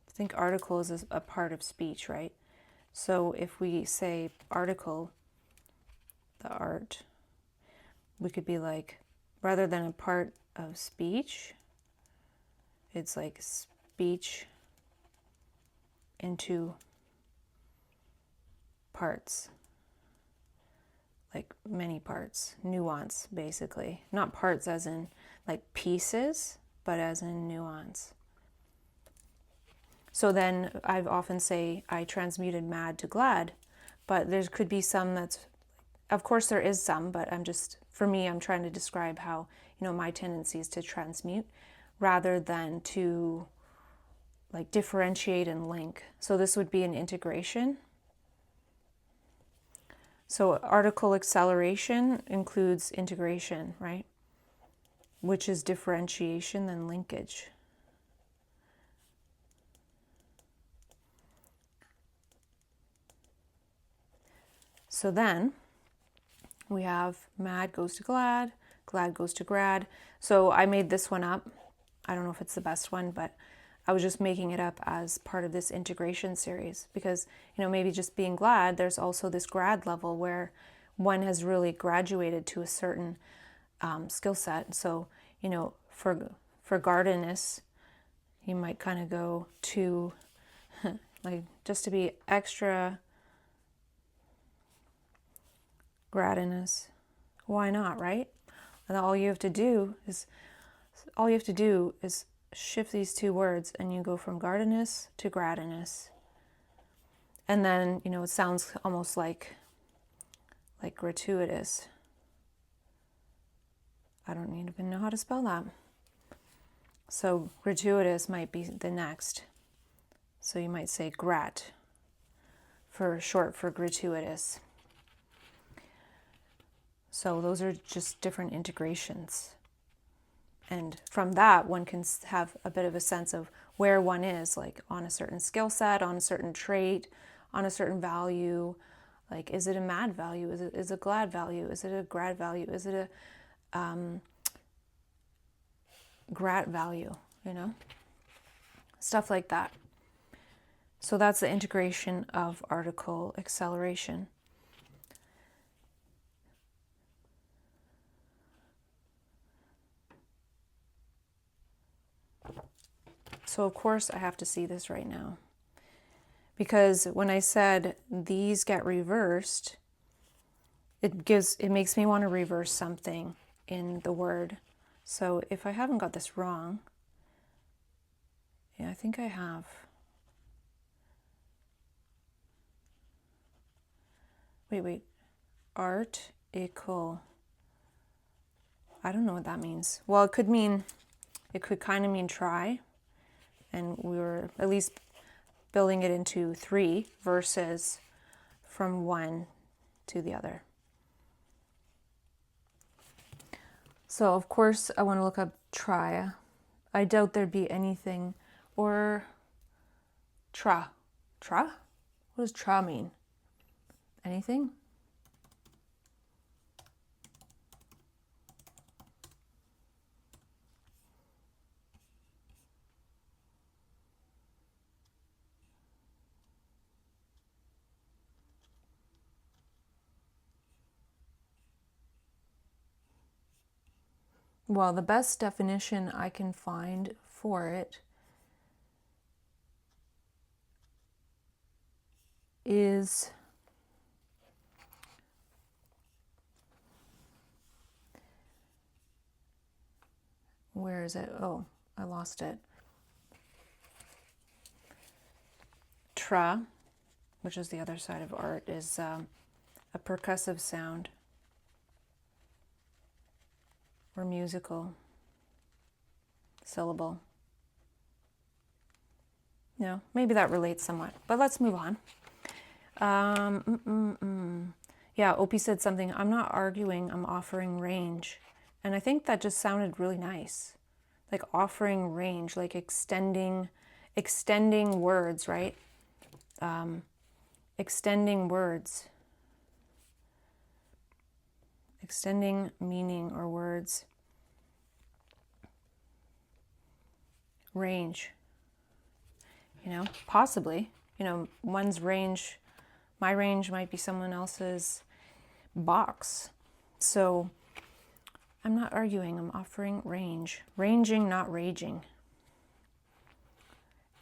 I think article is a part of speech, right? So if we say article, the art, we could be like, rather than a part of speech, it's like speech into parts, like many parts, nuance, basically. Not parts as in like pieces, but as in nuance. So then I've often say I transmuted mad to glad, but there could be some that's, of course there is some, but for me, I'm trying to describe how, my tendency is to transmute rather than to like differentiate and link. So this would be an integration. So article acceleration includes integration, right? Which is differentiation and linkage. So then we have mad goes to glad, glad goes to grad. So I made this one up. I don't know if it's the best one, but I was just making it up as part of this integration series because, maybe just being glad, there's also this grad level where one has really graduated to a certain skill set. So, for gardenist, you might kind of go to, like, just to be extra gradiness. Why not, right? And all you have to do is shift these two words and you go from gardenist to gradiness. And then, it sounds almost like gratuitous. I don't even know how to spell that. So gratuitous might be the next. So you might say grat for short for gratuitous. So those are just different integrations. And from that, one can have a bit of a sense of where one is, like on a certain skill set, on a certain trait, on a certain value. Like, is it a mad value? Is it a glad value? Is it a grad value? Is it a grat value? Stuff like that. So that's the integration of article acceleration. So of course I have to see this right now. Because when I said these get reversed, it makes me want to reverse something in the word. So if I haven't got this wrong, yeah, I think I have. Wait. Article. I don't know what that means. Well, it could kind of mean try. And we were at least building it into 3 verses from one to the other. So of course I want to look up try. I doubt there'd be anything, or tra. Tra? What does tra mean? Anything? Well, the best definition I can find for it is where is it? Oh, I lost it. Tra, which is the other side of art, is a percussive sound or musical syllable. Maybe that relates somewhat, but let's move on. Yeah, Opie said something, I'm not arguing, I'm offering range. And I think that just sounded really nice. Like offering range, like extending words, right? Extending words. Extending meaning or words. Range. Possibly. One's range, my range might be someone else's box. So I'm not arguing, I'm offering range. Ranging, not raging.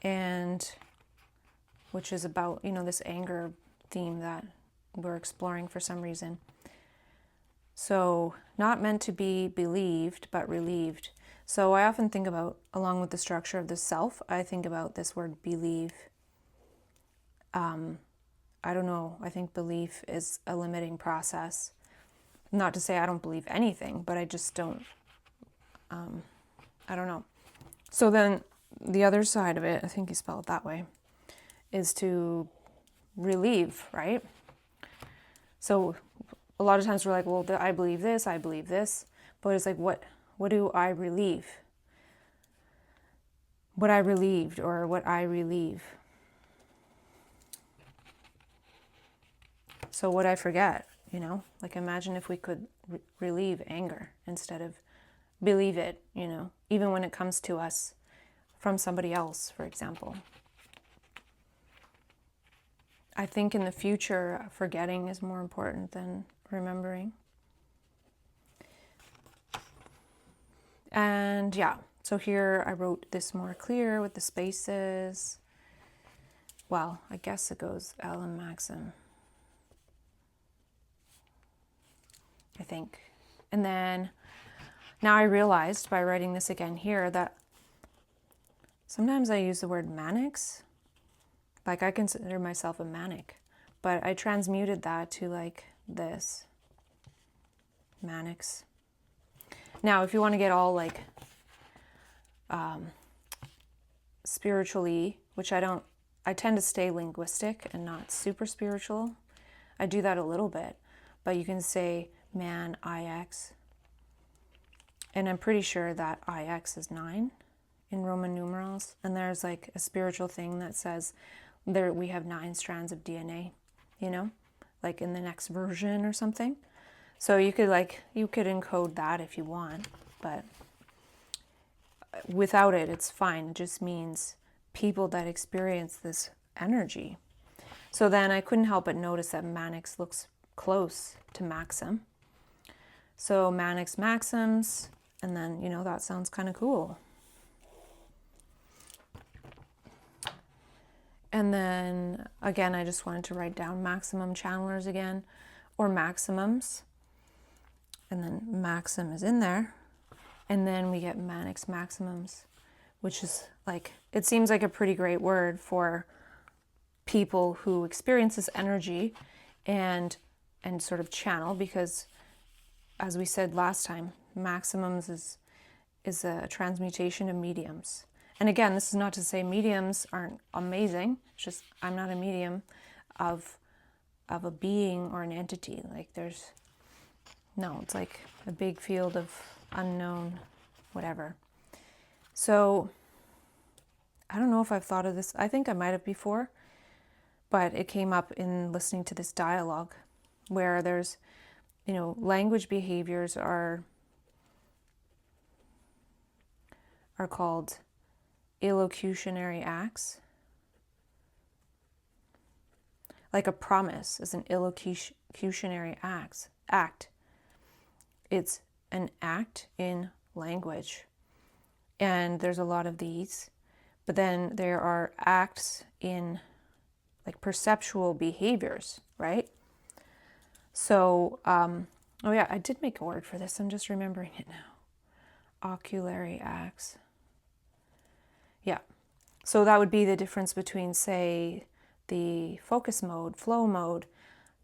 And which is about, this anger theme that we're exploring for some reason. So not meant to be believed, but relieved. So I often think about, along with the structure of the self, I think about this word believe. I don't know, I think belief is a limiting process. Not to say I don't believe anything, but I just don't, I don't know. So then the other side of it, I think you spell it that way, is to relieve, right? So a lot of times we're like, well, I believe this, but it's like, what do I relieve? What I relieved, or what I relieve. So what I forget, you know, like imagine if we could relieve anger instead of believe it, you know, even when it comes to us from somebody else, for example. I think in the future, forgetting is more important than remembering. And yeah, so here I wrote this more clear with the spaces. Well, I guess it goes L and Maxim, I think. And then now I realized by writing this again here that sometimes I use the word manics. Like I consider myself a manic, but I transmuted that to like this, manics. Now, if you want to get all like spiritually, which I tend to stay linguistic and not super spiritual. I do that a little bit, but you can say man, IX. And I'm pretty sure that IX is 9 in Roman numerals. And there's like a spiritual thing that says there we have 9 strands of DNA, you know, like in the next version or something. So you could encode that if you want, but without it, it's fine. It just means people that experience this energy. So then I couldn't help but notice that Manix looks close to Maxim. So Manix, Maxims, and then, you know, that sounds kind of cool. And then, again, I just wanted to write down maximum channelers again, or maximums. And then Maxim is in there. And then we get Manix Maximums, which is like, it seems like a pretty great word for people who experience this energy and sort of channel, because as we said last time, maximums is a transmutation of mediums. And again, this is not to say mediums aren't amazing. It's just I'm not a medium of a being or an entity. Like it's like a big field of unknown whatever. So I don't know if I've thought of this. I think I might have before, but it came up in listening to this dialogue where there's, you know, language behaviors are called illocutionary acts. Like a promise is an illocutionary act. It's an act in language. And there's a lot of these. But then there are acts in like perceptual behaviors, right? So, oh yeah, I did make a word for this. I'm just remembering it now. Oculary acts. Yeah. So that would be the difference between, say, the focus mode, flow mode,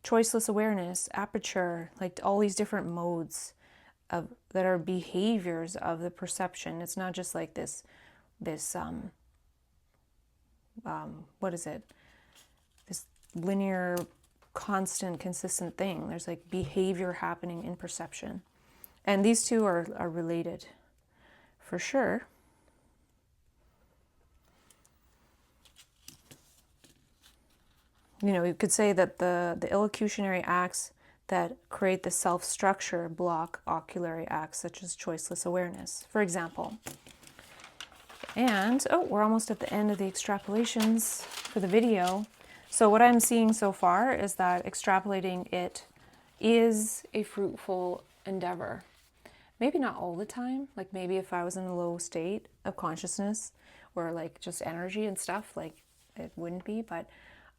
choiceless awareness, aperture, like all these different modes that are behaviors of the perception. It's not just like this what is it? This linear, constant, consistent thing. There's like behavior happening in perception. And these two are related for sure. You know, you could say that the illocutionary acts that create the self-structure block oculary acts such as choiceless awareness, for example. And, we're almost at the end of the extrapolations for the video. So what I'm seeing so far is that extrapolating it is a fruitful endeavor. Maybe not all the time, like maybe if I was in a low state of consciousness or like just energy and stuff, like it wouldn't be, but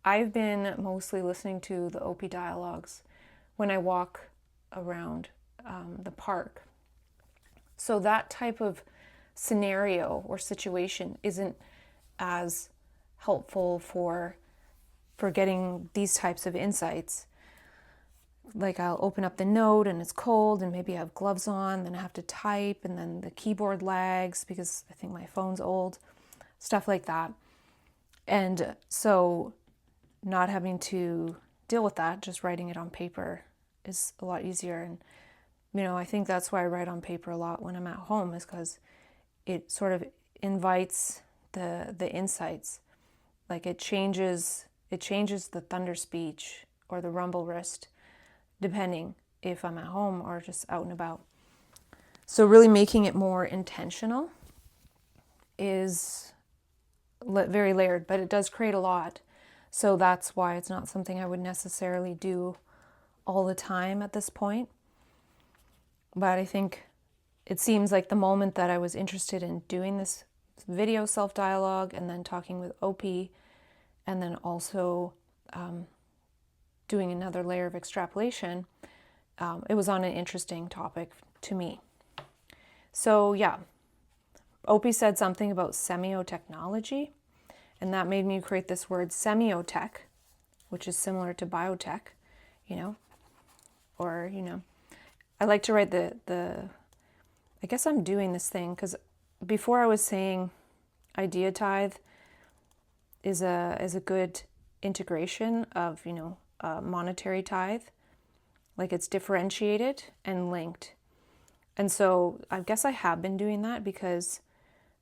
I've been mostly listening to the OP dialogues when I walk around the park. So that type of scenario or situation isn't as helpful for getting these types of insights. Like I'll open up the note and it's cold and maybe I have gloves on, then I have to type and then the keyboard lags because I think my phone's old, stuff like that. And so not having to deal with that, just writing it on paper is a lot easier. And, I think that's why I write on paper a lot when I'm at home, is because it sort of invites the insights. Like it changes the thunder speech or the rumble wrist, depending if I'm at home or just out and about. So really making it more intentional is very layered, but it does create a lot. So that's why it's not something I would necessarily do all the time at this point. But I think it seems like the moment that I was interested in doing this video self-dialogue and then talking with OP and then also doing another layer of extrapolation, it was on an interesting topic to me. So yeah, OP said something about semiotechnology, and that made me create this word semiotech, which is similar to biotech, or, I like to write I guess I'm doing this thing because before I was saying idea tithe is a good integration of, monetary tithe, like it's differentiated and linked. And so I guess I have been doing that because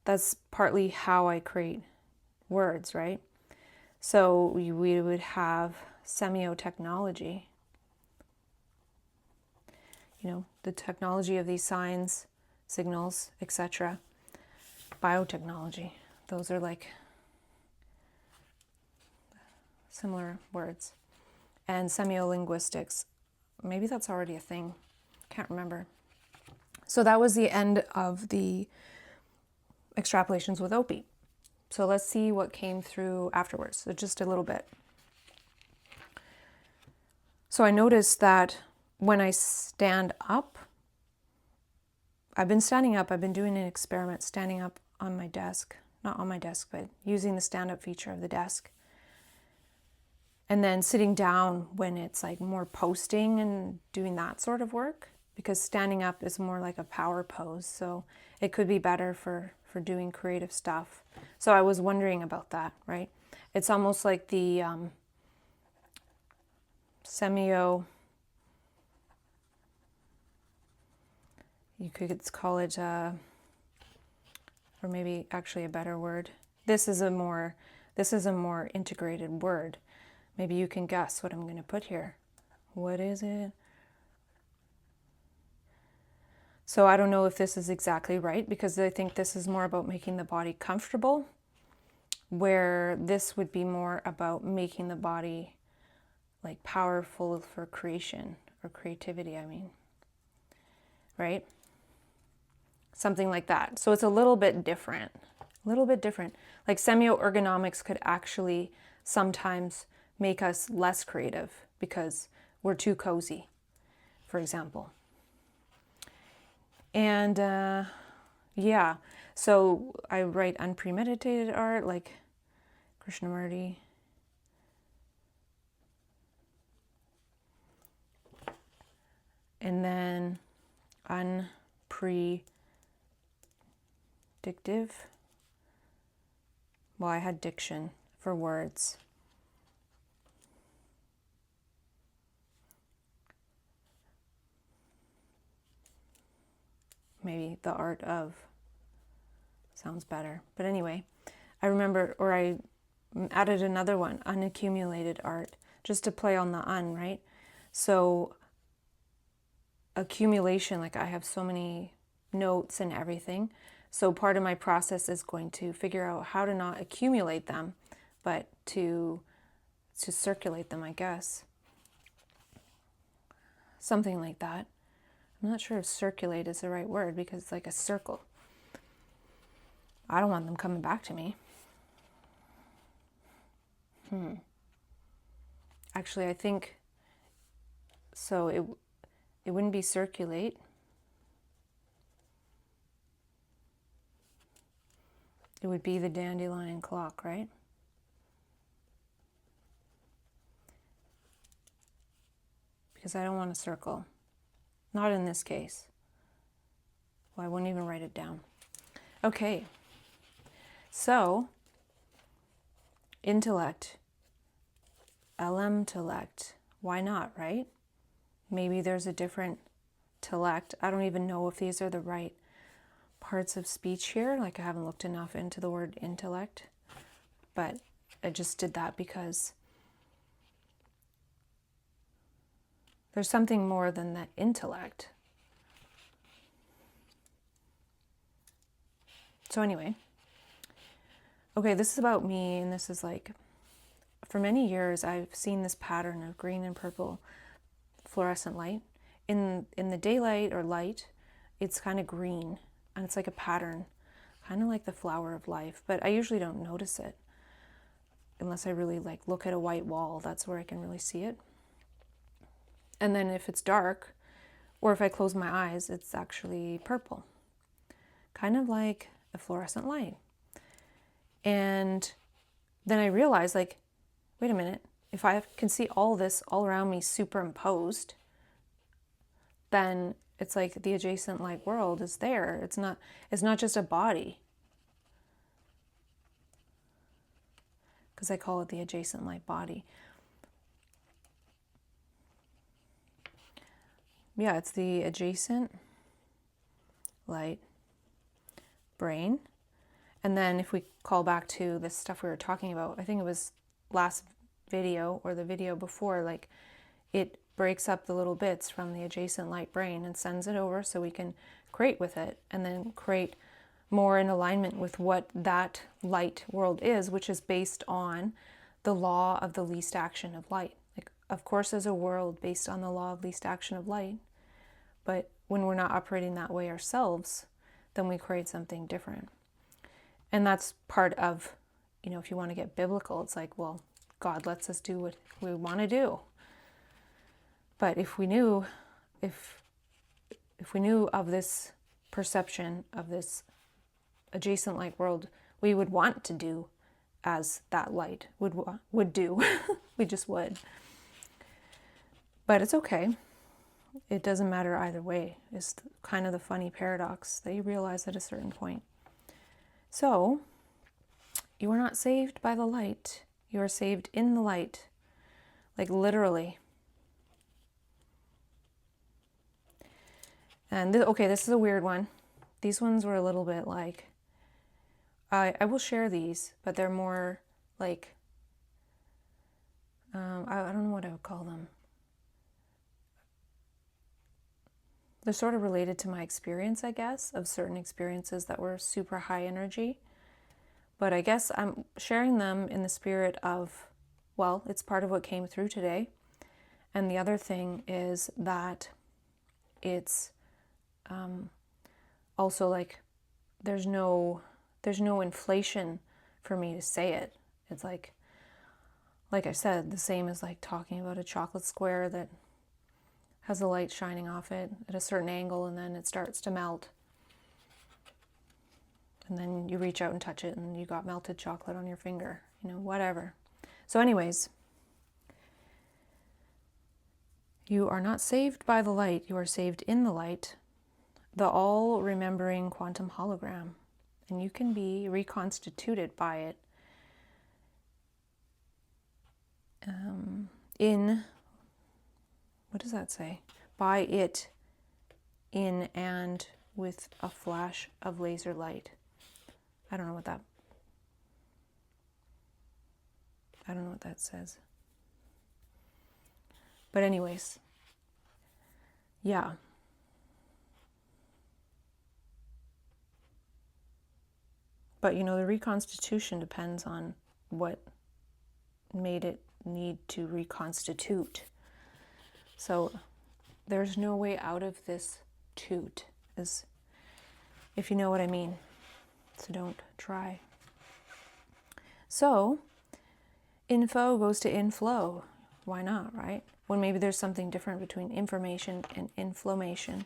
that's partly how I create words, right? So we would have semiotechnology, the technology of these signs, signals, etc. Biotechnology, those are like similar words. And semiolinguistics, maybe that's already a thing, can't remember. So that was the end of the extrapolations with OP. So let's see what came through afterwards, so just a little bit. So I noticed that when I stand up, I've been standing up, I've been doing an experiment standing up on my desk, not on my desk, but using the stand-up feature of the desk. And then sitting down when it's like more posting and doing that sort of work, because standing up is more like a power pose. So it could be better for doing creative stuff. So I was wondering about that, right? It's almost like the you could call it, or maybe actually a better word. This is a more integrated word. Maybe you can guess what I'm going to put here. What is it? So I don't know if this is exactly right, because I think this is more about making the body comfortable, where this would be more about making the body like powerful for creation or creativity, right? Something like that. So it's a little bit different. Like semioergonomics could actually sometimes make us less creative because we're too cozy, for example. And yeah, so I write unpremeditated art like Krishnamurti. And then unpredictive. Well, I had diction for words. Maybe the art of sounds better. But anyway, I remember, or I added another one, unaccumulated art, just to play on the right? So accumulation, like I have so many notes and everything. So part of my process is going to figure out how to not accumulate them, but to circulate them, I guess. Something like that. I'm not sure if circulate is the right word because it's like a circle. I don't want them coming back to me. Actually, I think so. It wouldn't be circulate. It would be the dandelion clock, right? Because I don't want to circle. Not in this case. Well, I wouldn't even write it down. Okay. So, intellect. LM-tellect. Why not, right? Maybe there's a different tellect. I don't even know if these are the right parts of speech here. Like, I haven't looked enough into the word intellect. But I just did that because there's something more than the intellect. So anyway, okay, this is about me, and this is like, for many years I've seen this pattern of green and purple fluorescent light. In the daylight or light, it's kind of green, and it's like a pattern, kind of like the flower of life, but I usually don't notice it unless I really like look at a white wall. That's where I can really see it. And then if it's dark, or if I close my eyes, it's actually purple, kind of like a fluorescent light. And then I realized, like, wait a minute, if I can see all this all around me superimposed, then it's like the adjacent light world is there. It's not just a body, because I call it the adjacent light body. Yeah, it's the adjacent light brain. And then if we call back to this stuff we were talking about, I think it was last video or the video before, like, it breaks up the little bits from the adjacent light brain and sends it over so we can create with it, and then create more in alignment with what that light world is, which is based on the law of the least action of light. Like, of course, there's a world based on the law of least action of light, but when we're not operating that way ourselves, then we create something different. And that's part of, if you want to get biblical, it's like, well, God lets us do what we want to do. But if we knew of this perception of this adjacent light world, we would want to do as that light would do. We just would. But it's okay. It doesn't matter either way. It's kind of the funny paradox that you realize at a certain point. So, you are not saved by the light. You are saved in the light. Like, literally. And this is a weird one. These ones were a little bit like, I will share these, but they're more like, I don't know what I would call them. They're sort of related to my experience, I guess, of certain experiences that were super high energy. But I guess I'm sharing them in the spirit of, well, it's part of what came through today. And the other thing is that it's also like, there's no inflation for me to say it. It's like I said, the same as like talking about a chocolate square that has the light shining off it at a certain angle, and then it starts to melt. And then you reach out and touch it, and you got melted chocolate on your finger, whatever. So anyways, you are not saved by the light, you are saved in the light, the all-remembering quantum hologram. And you can be reconstituted by it what does that say? By it, in and with a flash of laser light. I don't know what that says. But anyways, yeah. But the reconstitution depends on what made it need to reconstitute. So there's no way out of this toot, if you know what I mean. So don't try. So info goes to inflow. Why not, right? when maybe there's something different between information and inflammation.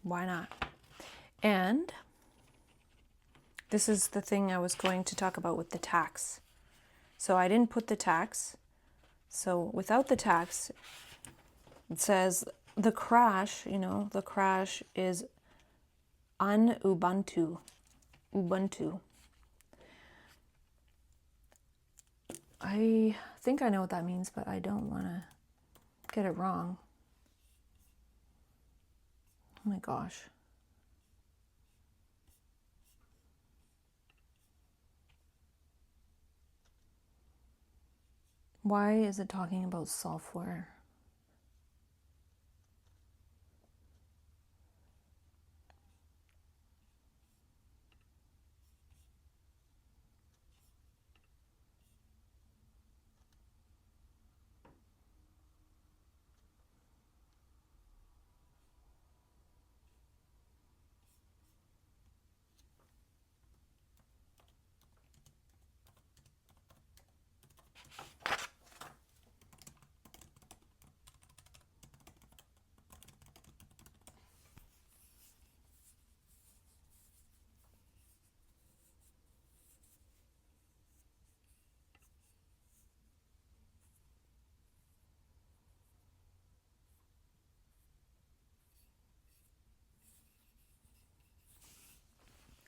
Why not? And this is the thing I was going to talk about with the tax. So I didn't put the tax. So without the tax, it says the crash, the crash is Ubuntu. Ubuntu. I think I know what that means, but I don't want to get it wrong. Oh my gosh. Why is it talking about software?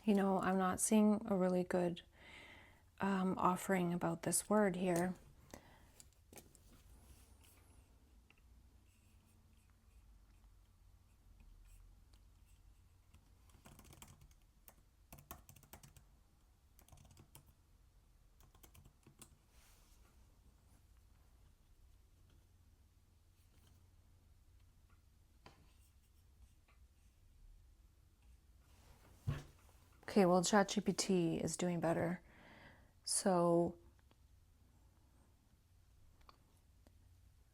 I'm not seeing a really good offering about this word here. Okay, well, ChatGPT is doing better. So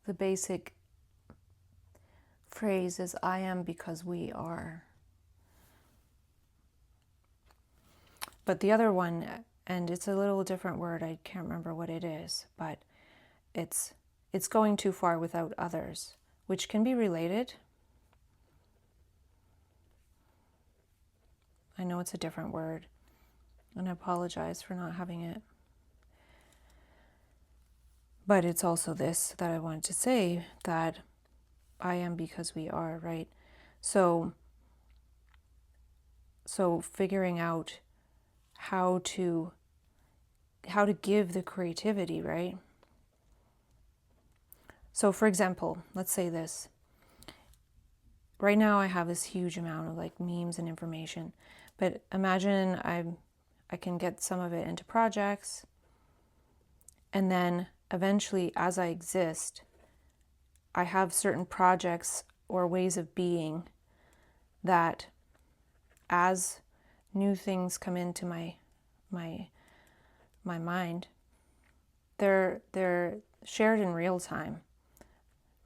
the basic phrase is, I am because we are. But the other one, and it's a little different word, I can't remember what it is, but it's going too far without others, which can be related. I know it's a different word, and I apologize for not having it. But it's also this that I wanted to say, that I am because we are, right? So figuring out how to give the creativity, right? So for example, let's say this. Right now I have this huge amount of like memes and information, but imagine I can get some of it into projects, and then eventually, as I exist, I have certain projects or ways of being that, as new things come into my mind, they're shared in real time,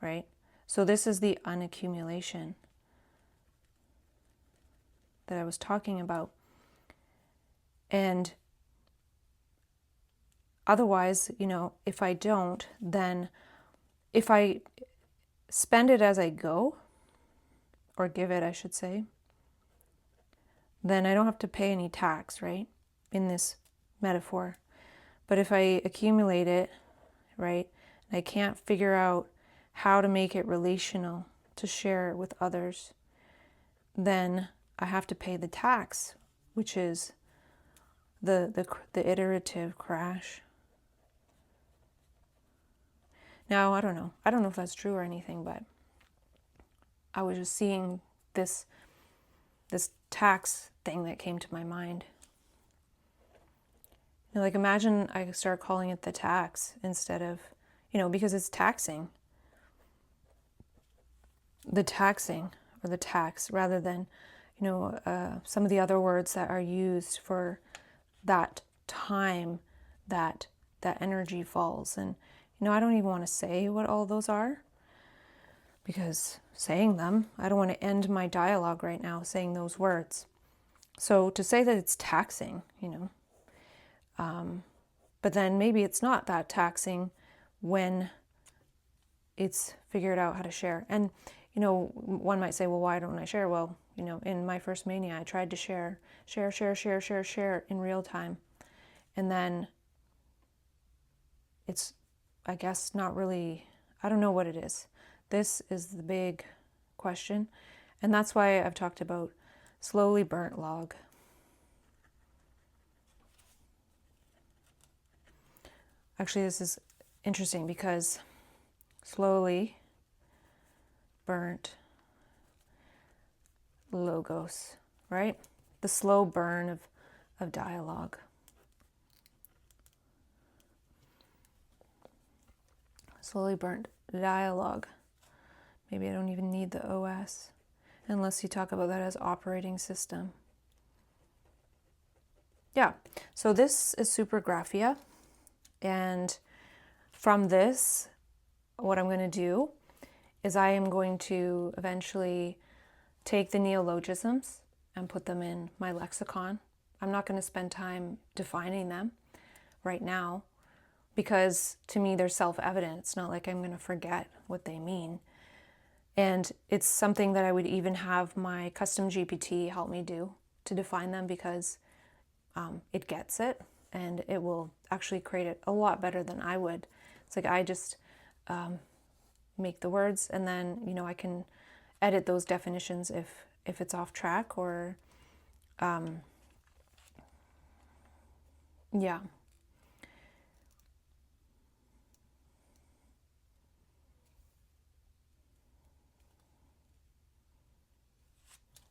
right? So this is the unaccumulation that I was talking about. And otherwise, if I don't, then if I spend it as I go, or give it, I should say, then I don't have to pay any tax, right? In this metaphor. But if I accumulate it, right, and I can't figure out how to make it relational to share it with others, then I have to pay the tax, which is the iterative crash. Now, I don't know if that's true or anything, but I was just seeing this tax thing that came to my mind. Like, imagine I start calling it the tax instead of, because it's taxing. The taxing, or the tax, rather than, some of the other words that are used for that time that energy falls. And, I don't even want to say what all those are, because saying them, I don't want to end my dialogue right now saying those words. So to say that it's taxing, But then maybe it's not that taxing when it's figured out how to share. And, one might say, well, why don't I share? Well, in my first mania, I tried to share in real time. And then it's, I guess, not really, I don't know what it is. This is the big question. And that's why I've talked about slowly burnt log. Actually, this is interesting because slowly burnt logos, right? The slow burn of dialogue. Slowly burnt dialogue. Maybe I don't even need the OS, unless you talk about that as operating system. Yeah, so this is Supergraphia. And from this, what I'm going to do is I am going to eventually take the neologisms and put them in my lexicon. I'm not going to spend time defining them right now because to me they're self-evident. It's not like I'm going to forget what they mean. And it's something that I would even have my custom GPT help me do to define them because it gets it and it will actually create it a lot better than I would. It's like I just make the words and then, I can edit those definitions if it's off track or, yeah.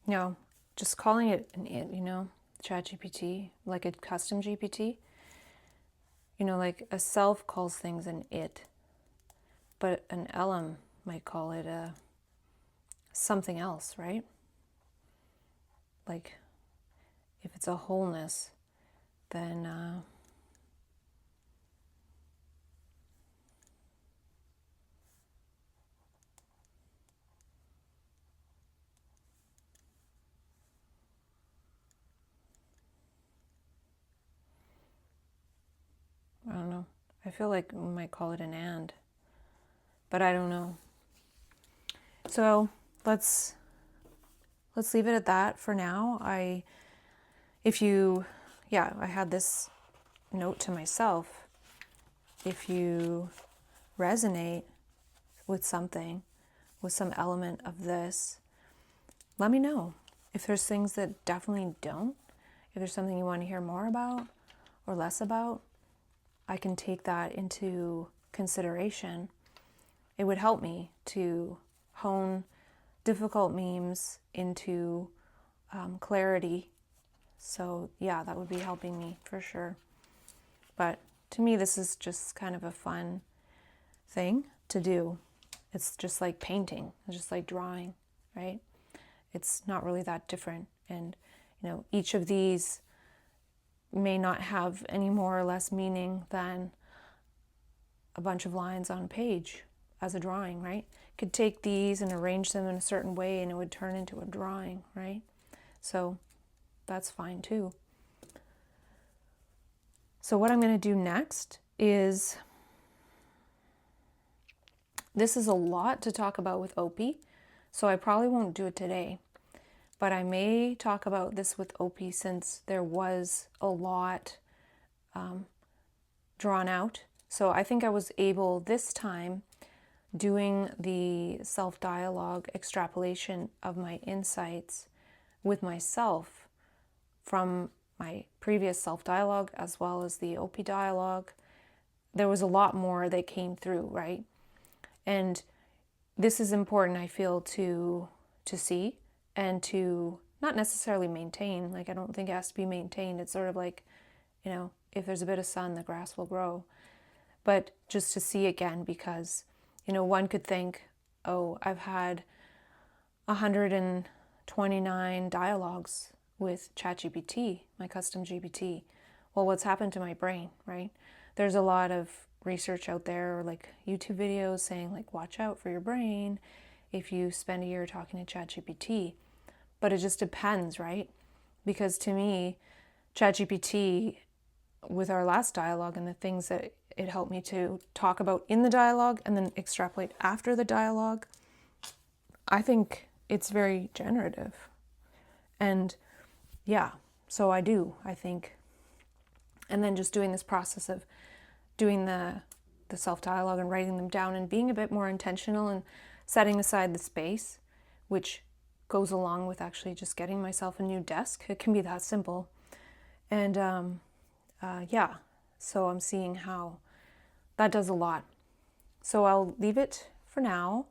No, just calling it an it, ChatGPT, like a custom GPT. Like a self calls things an it, but an LM might call it a something else, right? Like if it's a wholeness, then I don't know. I feel like we might call it an and, but I don't know. So let's leave it at that for now. I had this note to myself. If you resonate with something, with some element of this, let me know. If there's things that definitely don't, if there's something you want to hear more about or less about, I can take that into consideration. It would help me to hone difficult memes into clarity. So yeah, that would be helping me for sure. But to me, this is just kind of a fun thing to do. It's just like painting, it's just like drawing, right? It's not really that different. And, each of these may not have any more or less meaning than a bunch of lines on a page as a drawing, right? Could take these and arrange them in a certain way and it would turn into a drawing, right? So that's fine too. So what I'm going to do next is, this is a lot to talk about with Opie, so I probably won't do it today, but I may talk about this with Opie since there was a lot drawn out. So I think I was able this time, doing the self-dialogue extrapolation of my insights with myself from my previous self-dialogue as well as the Opie dialogue. There was a lot more that came through, right? And this is important, I feel, to see and to not necessarily maintain. Like, I don't think it has to be maintained. It's sort of like, if there's a bit of sun, the grass will grow. But just to see again, because, one could think, oh, I've had 129 dialogues with ChatGPT, my custom GPT. Well, what's happened to my brain, right? There's a lot of research out there, or like YouTube videos saying like, watch out for your brain if you spend a year talking to ChatGPT. But it just depends, right? Because to me, ChatGPT with our last dialogue and the things that it helped me to talk about in the dialogue and then extrapolate after the dialogue, I think it's very generative. And yeah, so I think. And then just doing this process of doing the self-dialogue and writing them down and being a bit more intentional and setting aside the space, which goes along with actually just getting myself a new desk. It can be that simple. And yeah, so I'm seeing how that does a lot. So I'll leave it for now,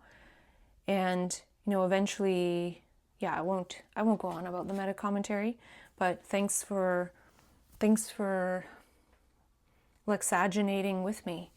and eventually, yeah, I won't go on about the meta commentary, but thanks for Lexaginating with me.